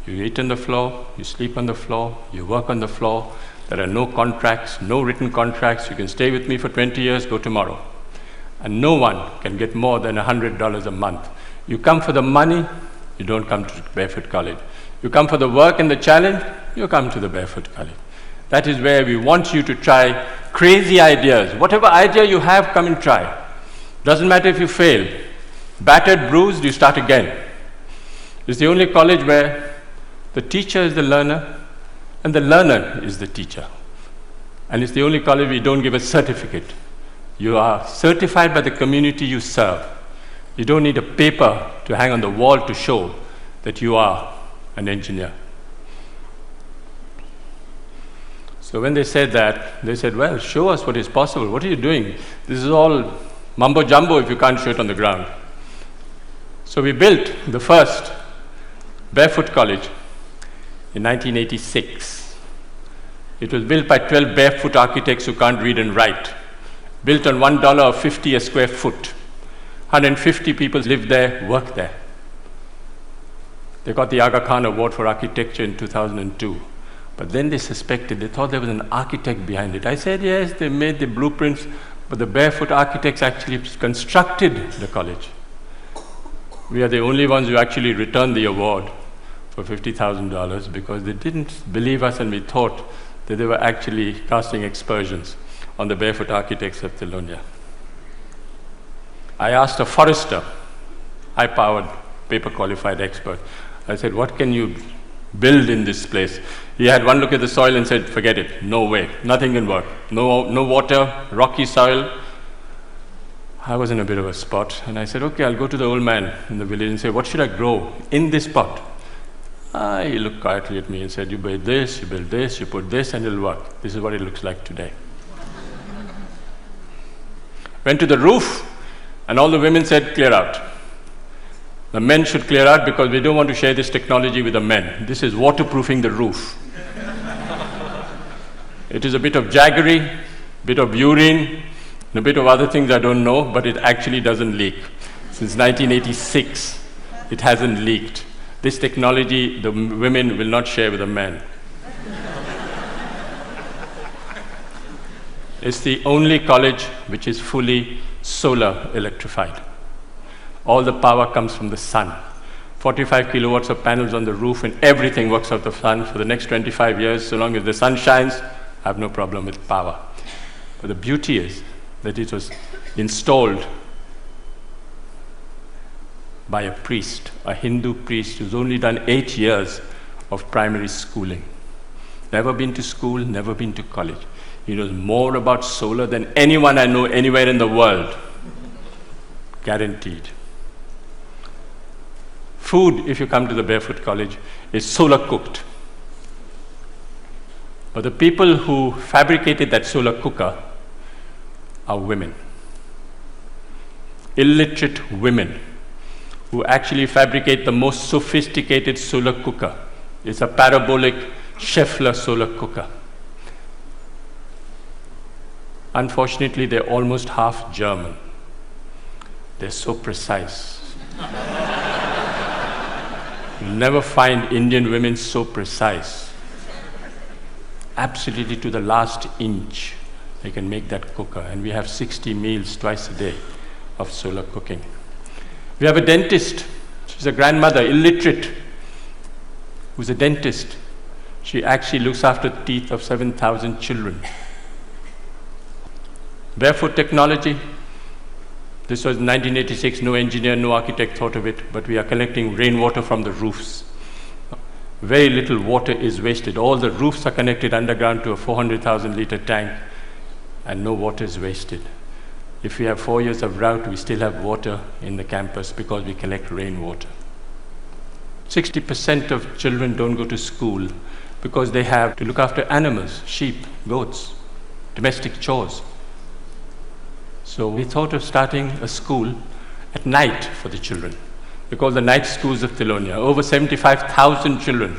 You eat on the floor, you sleep on the floor, you work on the floor. There are no contracts, no written contracts. You can stay with me for 20 years, go tomorrow. And no one can get more than $100 a month. You come for the money, you don't come to Barefoot College. You come for the work and the challenge, you come to the Barefoot College. That is where we want you to try crazy ideas. Whatever idea you have, come and try. Doesn't matter if you fail. Battered, bruised, you start again. It's the only college where the teacher is the learner and the learner is the teacher. And it's the only college we don't give a certificate. You are certified by the community you serve. You don't need a paper to hang on the wall to show that you are an engineer. So when they said that, they said, well, show us what is possible. What are you doing? This is all mumbo jumbo if you can't show it on the ground. So we built the first Barefoot College in 1986. It was built by 12 barefoot architects who can't read and write. Built on $1.50 a square foot. 150 people lived there, worked there. They got the Aga Khan Award for Architecture in 2002. But then they suspected, they thought there was an architect behind it. I said, yes, they made the blueprints, but the barefoot architects actually constructed the college. We are the only ones who actually returned the award for $50,000 because they didn't believe us and we thought that they were actually casting aspersions on the barefoot architects of Telonia. I asked a forester, high-powered, paper-qualified expert. I said, what can you build in this place? He had one look at the soil and said, forget it, no way, nothing can work. No water, rocky soil. I was in a bit of a spot, and I said, okay, I'll go to the old man in the village and say, what should I grow in this pot? He looked quietly at me and said, you build this, you put this, and it'll work. This is what it looks like today. Went to the roof, and all the women said, clear out. The men should clear out because we don't want to share this technology with the men. This is waterproofing the roof. It is a bit of jaggery, bit of urine, and a bit of other things I don't know, but it actually doesn't leak. Since 1986, it hasn't leaked. This technology, the women will not share with the men. It's the only college which is fully solar electrified. All the power comes from the sun. 45 kilowatts of panels on the roof and everything works out of the sun for the next 25 years. So long as the sun shines, I have no problem with power. But the beauty is that it was installed by a priest, a Hindu priest who's only done 8 years of primary schooling. Never been to school, never been to college. He knows more about solar than anyone I know anywhere in the world. Guaranteed. food, if you come to the Barefoot College, is solar cooked. But the people who fabricated that solar cooker are women. Illiterate women who actually fabricate the most sophisticated solar cooker. It's a parabolic Schaeffler solar cooker. Unfortunately, they're almost half German. They're so precise. You'll never find Indian women so precise. Absolutely to the last inch, they can make that cooker. And we have 60 meals twice a day of solar cooking. We have a dentist. She's a grandmother, illiterate, who's a dentist. She actually looks after the teeth of 7,000 children. Barefoot technology. This was 1986, no engineer, no architect thought of it, but we are collecting rainwater from the roofs. Very little water is wasted. All the roofs are connected underground to a 400,000 liter tank, and no water is wasted. If we have 4 years of drought, we still have water in the campus because we collect rainwater. 60% of children don't go to school because they have to look after animals, sheep, goats, domestic chores. So we thought of starting a school at night for the children. We call the night schools of Thilonia. Over 75,000 children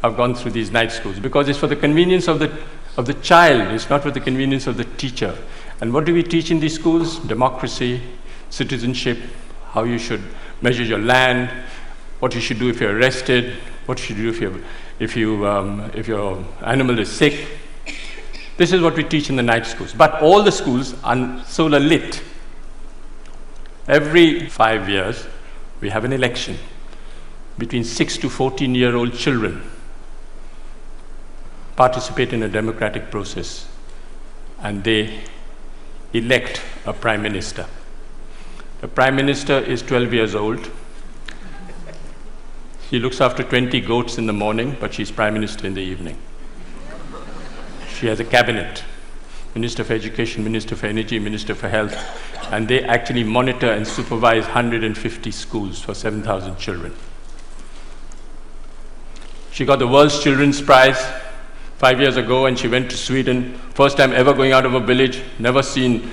have gone through these night schools because it's for the convenience of the child, it's not for the convenience of the teacher. And what do we teach in these schools? Democracy, citizenship, how you should measure your land, what you should do if you're arrested, what you should do if your animal is sick. This is what we teach in the night schools. But all the schools are solar lit. Every 5 years, we have an election between 6 to 14-year-old children participate in a democratic process, and they elect a prime minister. The prime minister is 12 years old. She looks after 20 goats in the morning, but she's prime minister in the evening. She has a cabinet, Minister for Education, Minister for Energy, Minister for Health, and they actually monitor and supervise 150 schools for 7,000 children. She got the World's Children's Prize 5 years ago, and she went to Sweden. First time ever going out of a village, never seen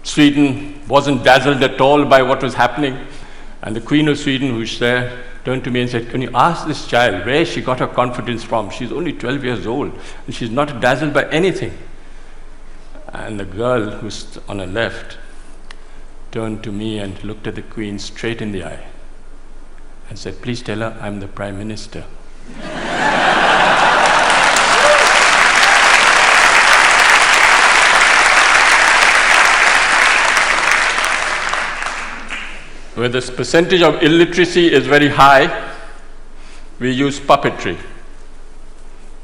Sweden, wasn't dazzled at all by what was happening. And the Queen of Sweden, who's there, turned to me and said, "Can you ask this child where she got her confidence from? She's only 12 years old, and she's not dazzled by anything." And the girl who's on her left turned to me and looked at the Queen straight in the eye and said, "Please tell her I'm the Prime Minister." Where the percentage of illiteracy is very high, we use puppetry.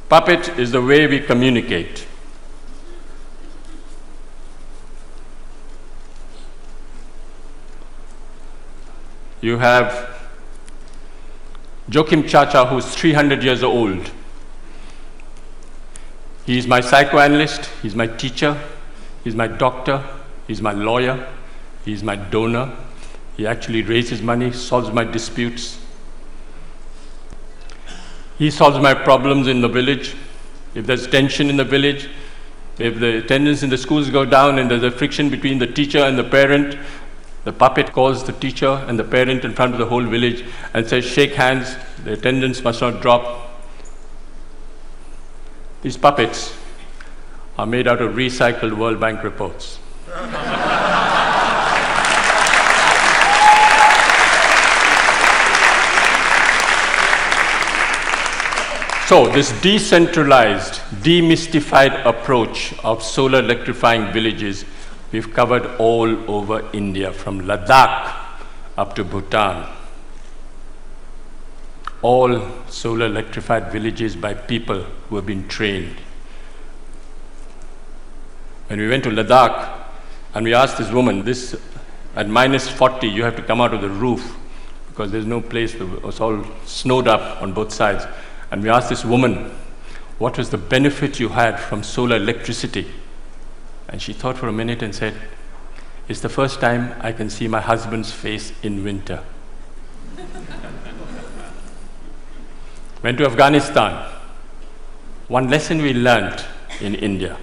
Puppet is the way we communicate. You have Joachim Chacha, who's 300 years old. He's my psychoanalyst, he's my teacher, he's my doctor, he's my lawyer, he's my donor. He actually raises money, solves my disputes. He solves my problems in the village. If there's tension in the village, if the attendance in the schools go down and there's a friction between the teacher and the parent, the puppet calls the teacher and the parent in front of the whole village and says, "Shake hands, the attendance must not drop." These puppets are made out of recycled World Bank reports. So this decentralized, demystified approach of solar electrifying villages, we've covered all over India, from Ladakh up to Bhutan. All solar electrified villages by people who have been trained. When we went to Ladakh and we asked this woman, at -40 you have to come out of the roof because there's no place, it was all snowed up on both sides. And we asked this woman, what was the benefit you had from solar electricity? And she thought for a minute and said, "It's the first time I can see my husband's face in winter." Went to Afghanistan. One lesson we learnt in India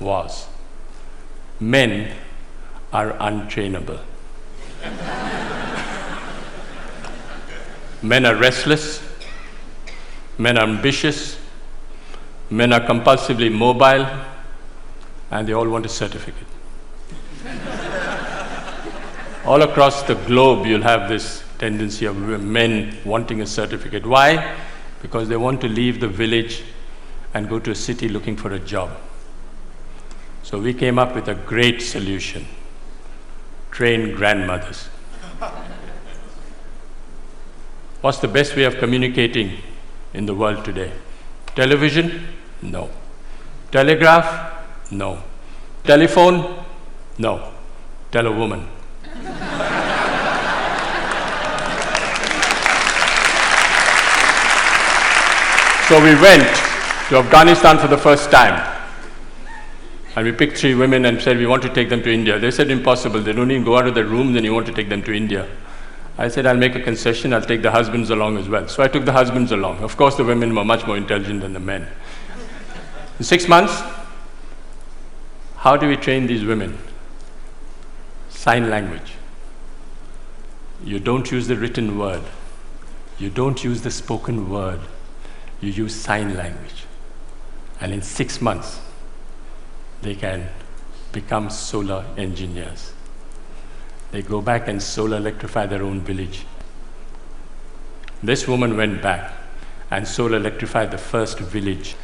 was men are untrainable. Men are restless, men are ambitious, men are compulsively mobile, and they all want a certificate. All across the globe, you'll have this tendency of men wanting a certificate. Why? Because they want to leave the village and go to a city looking for a job. So we came up with a great solution: train grandmothers. What's the best way of communicating in the world today? Television? No. Telegraph? No. Telephone? No. Tell a woman. So we went to Afghanistan for the first time. And we picked 3 women and said, we want to take them to India. They said, impossible. They don't even go out of their rooms and you want to take them to India. I said, I'll make a concession. I'll take the husbands along as well. So I took the husbands along. Of course, the women were much more intelligent than the men. In 6 months, how do we train these women? Sign language. You don't use the written word. You don't use the spoken word. You use sign language. And in 6 months, they can become solar engineers. They go back and solar electrify their own village. This woman went back and solar electrified the first village,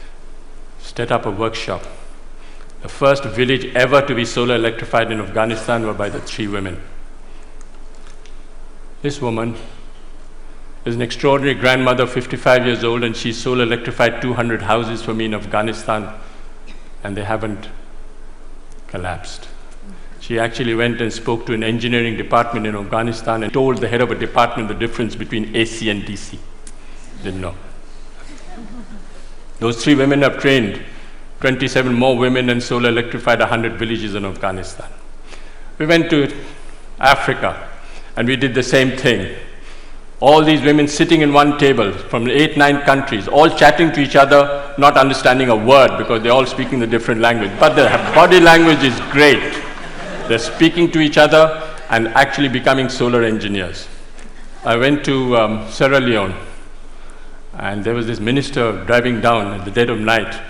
set up a workshop. The first village ever to be solar electrified in Afghanistan were by the 3 women. This woman is an extraordinary grandmother, 55 years old, and she solar electrified 200 houses for me in Afghanistan, and they haven't collapsed. She actually went and spoke to an engineering department in Afghanistan and told the head of a department the difference between AC and DC. Didn't know. Those 3 women have trained 27 more women and solar electrified 100 villages in Afghanistan. We went to Africa and we did the same thing. All these women sitting in one table from 8, 9 countries, all chatting to each other, not understanding a word because they're all speaking the different language. But their body language is great. They're speaking to each other and actually becoming solar engineers. I went to Sierra Leone, and there was this minister driving down at the dead of night,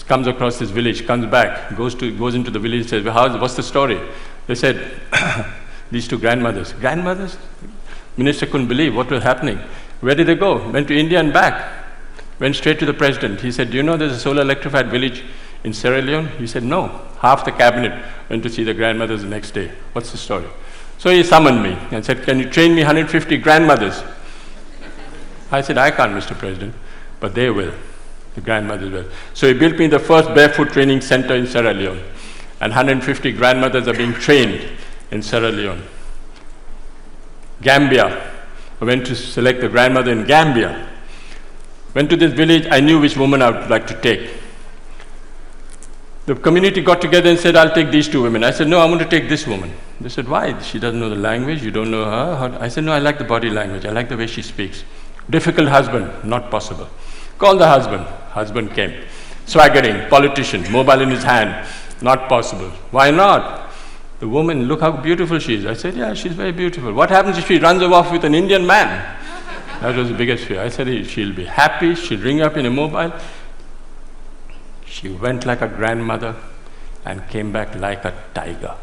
comes across this village, comes back, goes into the village and says, well, what's the story? They said, these 2 grandmothers. Grandmothers? Minister couldn't believe what was happening. Where did they go? Went to India and back. Went straight to the president. He said, do you know there's a solar electrified village in Sierra Leone? He said, no. Half the cabinet went to see the grandmothers the next day. What's the story? So he summoned me and said, can you train me 150 grandmothers? I said, I can't, Mr. President, but they will. The grandmothers will. So he built me the first barefoot training center in Sierra Leone. And 150 grandmothers are being trained in Sierra Leone. Gambia. I went to select the grandmother in Gambia. Went to this village, I knew which woman I would like to take. The community got together and said, I'll take these 2 women. I said, no, I want to take this woman. They said, why? She doesn't know the language, you don't know her. I said, no, I like the body language, I like the way she speaks. Difficult husband, not possible. Call the husband. Husband came. Swaggering, politician, mobile in his hand, not possible. Why not? The woman, look how beautiful she is. I said, yeah, she's very beautiful. What happens if she runs off with an Indian man? That was the biggest fear. I said, she'll be happy, she'll ring up in a mobile. She went like a grandmother and came back like a tiger.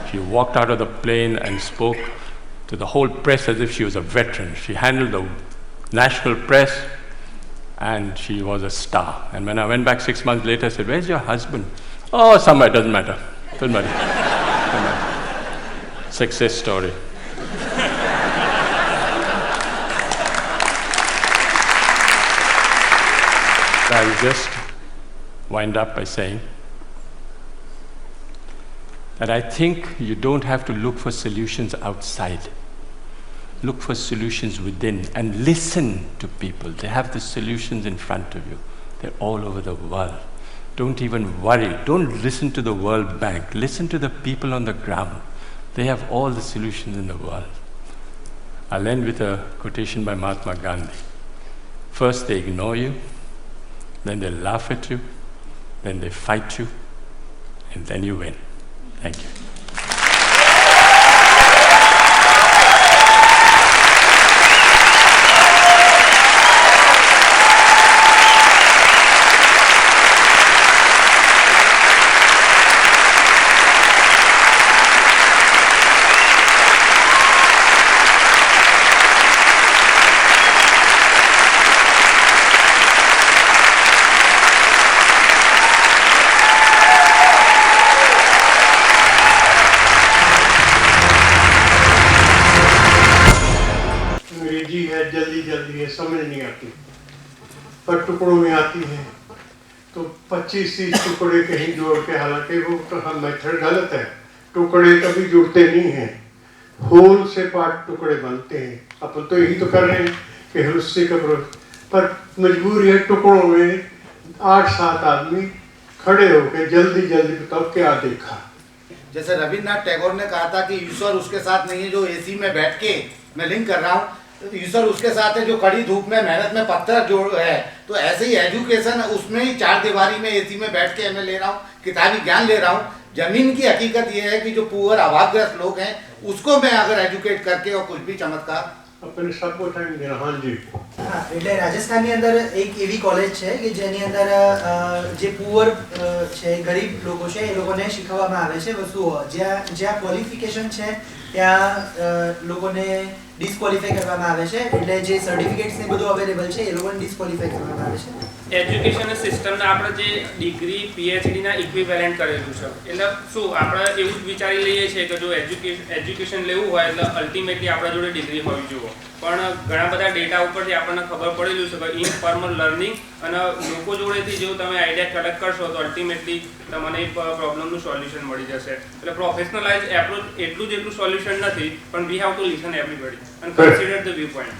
She walked out of the plane and spoke to the whole press as if she was a veteran. She handled the national press and she was a star. And when I went back 6 months later, I said, where's your husband? Oh, somewhere, doesn't matter. Doesn't matter. Doesn't matter. Success story. I will just wind up by saying that I think you don't have to look for solutions outside. Look for solutions within and listen to people. They have the solutions in front of you. They're all over the world. Don't even worry. Don't listen to the World Bank. Listen to the people on the ground. They have all the solutions in the world. I'll end with a quotation by Mahatma Gandhi. First they ignore you, then they laugh at you, then they fight you, and then you win. Thank you. अंग्रेजी है, जल्दी जल्दी है, समझ नहीं आती, पर टुकड़ों में आती है। तो 25-30 टुकड़े कहीं जोड़ के, हालांकि वो तो हम मेथड गलत है, टुकड़े कभी जुड़ते नहीं हैं, होल से पार्ट टुकड़े बनते हैं। अपन तो यही तो कर रहे हैं कि हुस्से का पर मजबूर है टुकड़ों में 8-7 आदमी खड़े होकर जल्दी जल्दी बताओ क्या देखा। जैसे रविन्द्रनाथ टैगोर ने कहा था कि ईश्वर उसके साथ नहीं है जो एसी में बैठ के, मैं लिंक कर रहा हूँ, ईश्वर उसके साथ है जो कड़ी धूप में मेहनत में पत्थर जोड़ है। तो ऐसे ही एजुकेशन, उसमें ही 4 दीवारी में एसी में बैठ के मैं ले रहा हूँ, किताबी ज्ञान ले रहा हूँ। जमीन की हकीकत यह है कि जो पुअर अभावग्रस्त लोग हैं उसको मैं अगर एजुकेट करके और कुछ भी चमत्कार अपने सबको टाइम देना। हाँ जी, હા એટલે રાજસ્થાનની અંદર એક એવી કોલેજ છે કે જેની અંદર જે પુઅર છે, ગરીબ લોકો છે, એ લોકોને શીખવવામાં આવે છે વસ્તુઓ, જ્યાં ક્વોલિફિકેશન છે ત્યાં લોકોને ડિસ્ક્વોલિફાઈ કરવામાં આવે છે, એટલે જે સર્ટિફિકેટ્સ ને બધું અવેલેબલ છે એ લોકોને ડિસ્ક્વોલિફાઈ કરવામાં આવે છે। એજ્યુકેશન સિસ્ટમને આપણે જે ડિગ્રી પીએચડીના ઇક્વિવેલન્ટ કરેલું છે, એટલે શું આપણે એવું જ વિચારી લઈએ છીએ કે જો એજ્યુકેશન લેવું હોય એટલે અલ્ટિમેટલી આપણા જોડે ડિગ્રી હોવી જોઈએ, પણ ઘણા બધા ડેટા ઉપરથી આપણને ખબર પડેલું છે કે ઇનફોર્મલ લર્નિંગ અને લોકો જોડેથી જેવું તમે આઈડિયા કલેક્ટ કરશો તો અલ્ટિમેટલી તમને એ પ્રોબ્લેમનું સોલ્યુશન મળી જશે। એટલે પ્રોફેશનલાઇઝ એપ્રોચ એટલું જ એટલું સોલ્યુશન નથી, પણ we have to listen everybody and consider the view point.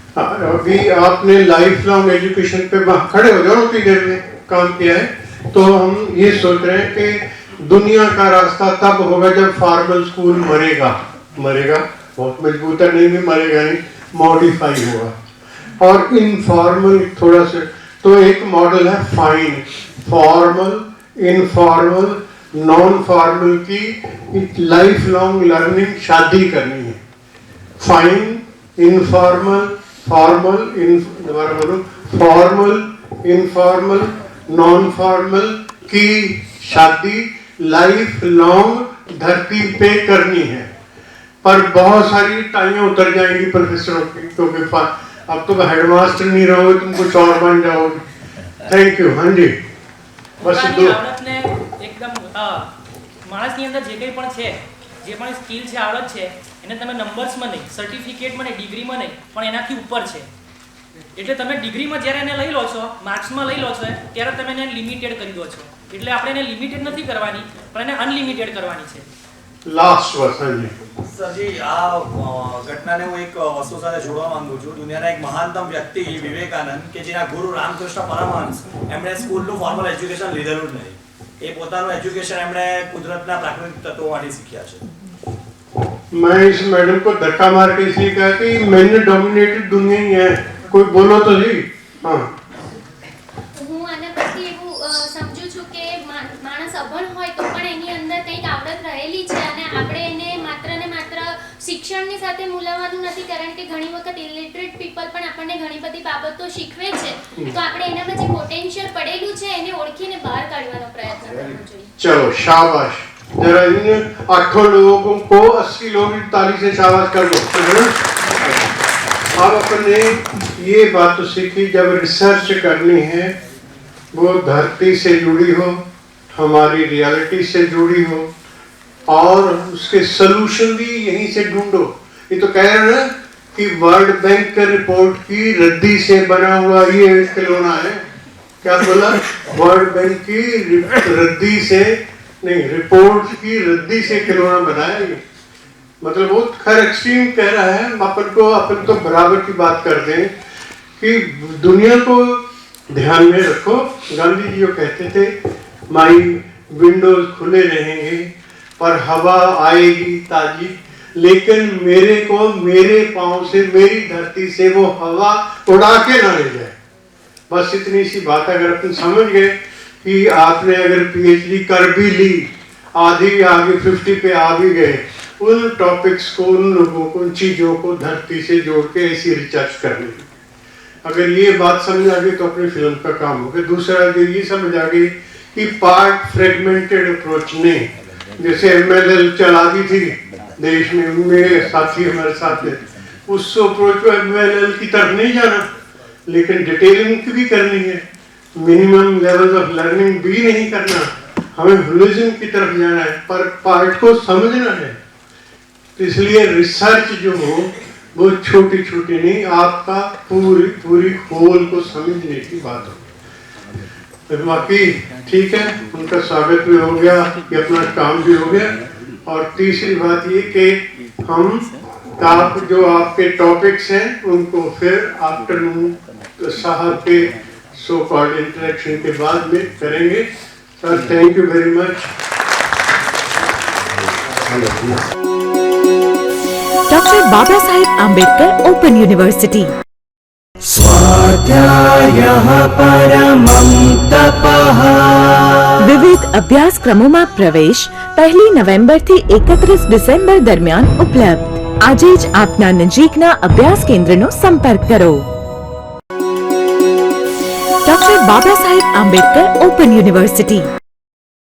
अभी आपने लाइफ लॉन्ग एजुकेशन पे खड़े हो जाओ उतनी देर में काम किया है, तो हम ये सोच रहे हैं कि दुनिया का रास्ता तब होगा जब फॉर्मल स्कूल मरेगा, बहुत मजबूत है, नहीं भी मरेगा नहीं, मॉडिफाई होगा। और इनफॉर्मल थोड़ा सा, तो एक मॉडल है fine, formal, informal, non formal की लाइफ लॉन्ग लर्निंग शादी करनी है। फाइन, इनफॉर्मल, फॉर्मल, दोबारा बोलो, फॉर्मल, इनफॉर्मल, नॉन फॉर्मल की शादी लाइफ लॉन्ग धरती पे करनी है। पर बहुत सारी टाइयां उतर जाएंगी प्रोफेसरों की, क्योंकि अब तो हेडमास्टर नहीं रहोगे, तुम कुछ और बन जाओगे। Thank you. हाँ जी, बस दो આવડતને એકદમ માણસની અંદર જે કંઈ પણ છે, જે પણ સ્કિલ છે, આવડત છે, એને તમે નંબર્સમાં નહીં, સર્ટિફિકેટમાં નહીં, ડિગ્રીમાં નહીં, પણ એનાથી ઉપર છે। એટલે તમે ડિગ્રીમાં જ્યારે એને લઈ લો છો, માર્ક્સમાં લઈ લો છો, ત્યારે તમે એને લિમિટેડ કરી દો છો। એટલે આપણે એને લિમિટેડ નથી કરવાની, પણ એને અનલિમિટેડ કરવાની છે। લાસ્ટ વર્ષ। हाँ जी સરજી, આ ઘટનાને હું એક વસ્તુ સાથે જોડવા માંગુ છું। દુનિયાના એક મહાનતમ વ્યક્તિ વિવેકાનંદ, કે જેના ગુરુ રામકૃષ્ણ પરમહંસ, એમણે સ્કૂલનું ફોર્મલ એજ્યુકેશન લીધેલું જ નહીં। એ પોતાનું એજ્યુકેશન એમણે કુદરતના પ્રાકૃતિક તત્વોમાંથી શીખ્યા છે। मैं इस मैडम को धक्का मार के इसलिए कहा कि मैंने डोमिनेटेड दुनिया ही है, कोई बोलो तो सही। हाँ, હું આના પરથી એવું સમજુ છું કે માણસ અભણ હોય તો પણ એની અંદર કંઈક આવડત રહેલી છે, અને આપણે એને માત્ર ને માત્ર શિક્ષણની સાથે મૂલવવાનું નથી, કારણ કે ઘણી વખત ઇલિટરેટ પીપલ પણ આપણને ઘણી બધી બાબતો શીખવે છે। તો આપણે એનામાં જે પોટેન્શિયલ પડેલું છે એને ઓળખીને બહાર કાઢવાનો પ્રયત્ન કરવો જોઈએ। चलो शाबाश। जरा इन 8 लोगों को 80 लोग ताली से शाबाश कर दो। अब अपने ये बात तो सीखी, जब रिसर्च करनी है वो धरती से जुड़ी हो, हमारी रियलिटी से जुड़ी हो, और उसके सलूशन भी यहीं से ढूंढो। ये तो कह रहे हैं कि वर्ल्ड बैंक के रिपोर्ट की रद्दी से बना हुआ ये खिलौना है। क्या बोला? वर्ल्ड बैंक की रद्दी से नहीं, रिपोर्ट की रद्दी से खिलौना बनाया ये। मतलब वो खैर एक्सट्रीम कह रहा है। अपन तो बराबर की बात करते हैं कि दुनिया को ध्यान में रखो। गांधी जी जो कहते थे, माई विंडोज खुले रहेंगे पर हवा आएगी ताजी, लेकिन मेरे को मेरे पांव से, मेरी धरती से वो हवा उड़ा के ना ले जाए। बस इतनी सी बात अगर अपन समझ गए कि आपने अगर पीएचडी कर भी ली, आधी आगे 50 पे आ भी गए, उन टॉपिक्स को, उन लोगों को, उन चीजों को धरती से जोड़ के ऐसी रिसर्च करनी। अगर ये बात समझ आ गई तो अपनी फिल्म का काम हो गया। दूसरा अगर ये समझ आ गई कि पार्ट फ्रेगमेंटेड अप्रोच नहीं, जैसे एमएलएल चला दी थी देश में, मेरे साथी हमारे साथ थे, उस अप्रोच को एमएलएल की तरफ नहीं जाना, लेकिन डिटेलिंग भी करनी है, मिनिमम लेवल ऑफ लर्निंग भी नहीं करना, हमें होलिज्म की तरफ जाना है, पर पार्ट को समझना है। तो इसलिए रिसर्च जो हो वो छोटी छोटी नहीं, आपका पूरी पूरी होल को समझने की बात हो। तो बाकी ठीक है, उनका स्वागत भी हो गया, कि अपना काम भी हो गया। और तीसरी बात ये कि हम आप जो आपके टॉपिक्स हैं उनको फिर आफ्टरनून साहब के सो कॉल्ड इंटरेक्शन के बाद में करेंगे। Sir thank you very much. Doctor Baba Saheb Ambedkar open university. स्वाध्यायः परमं तपः। વિવિધ અભ્યાસક્રમોમાં પ્રવેશ 1 નવેમ્બરથી 31 ડિસેમ્બર દરમિયાન ઉપલબ્ધ। આજે જ આપના નજીકના અભ્યાસ કેન્દ્રનો સંપર્ક કરો। Doctor Baba Saheb Ambedkar open university.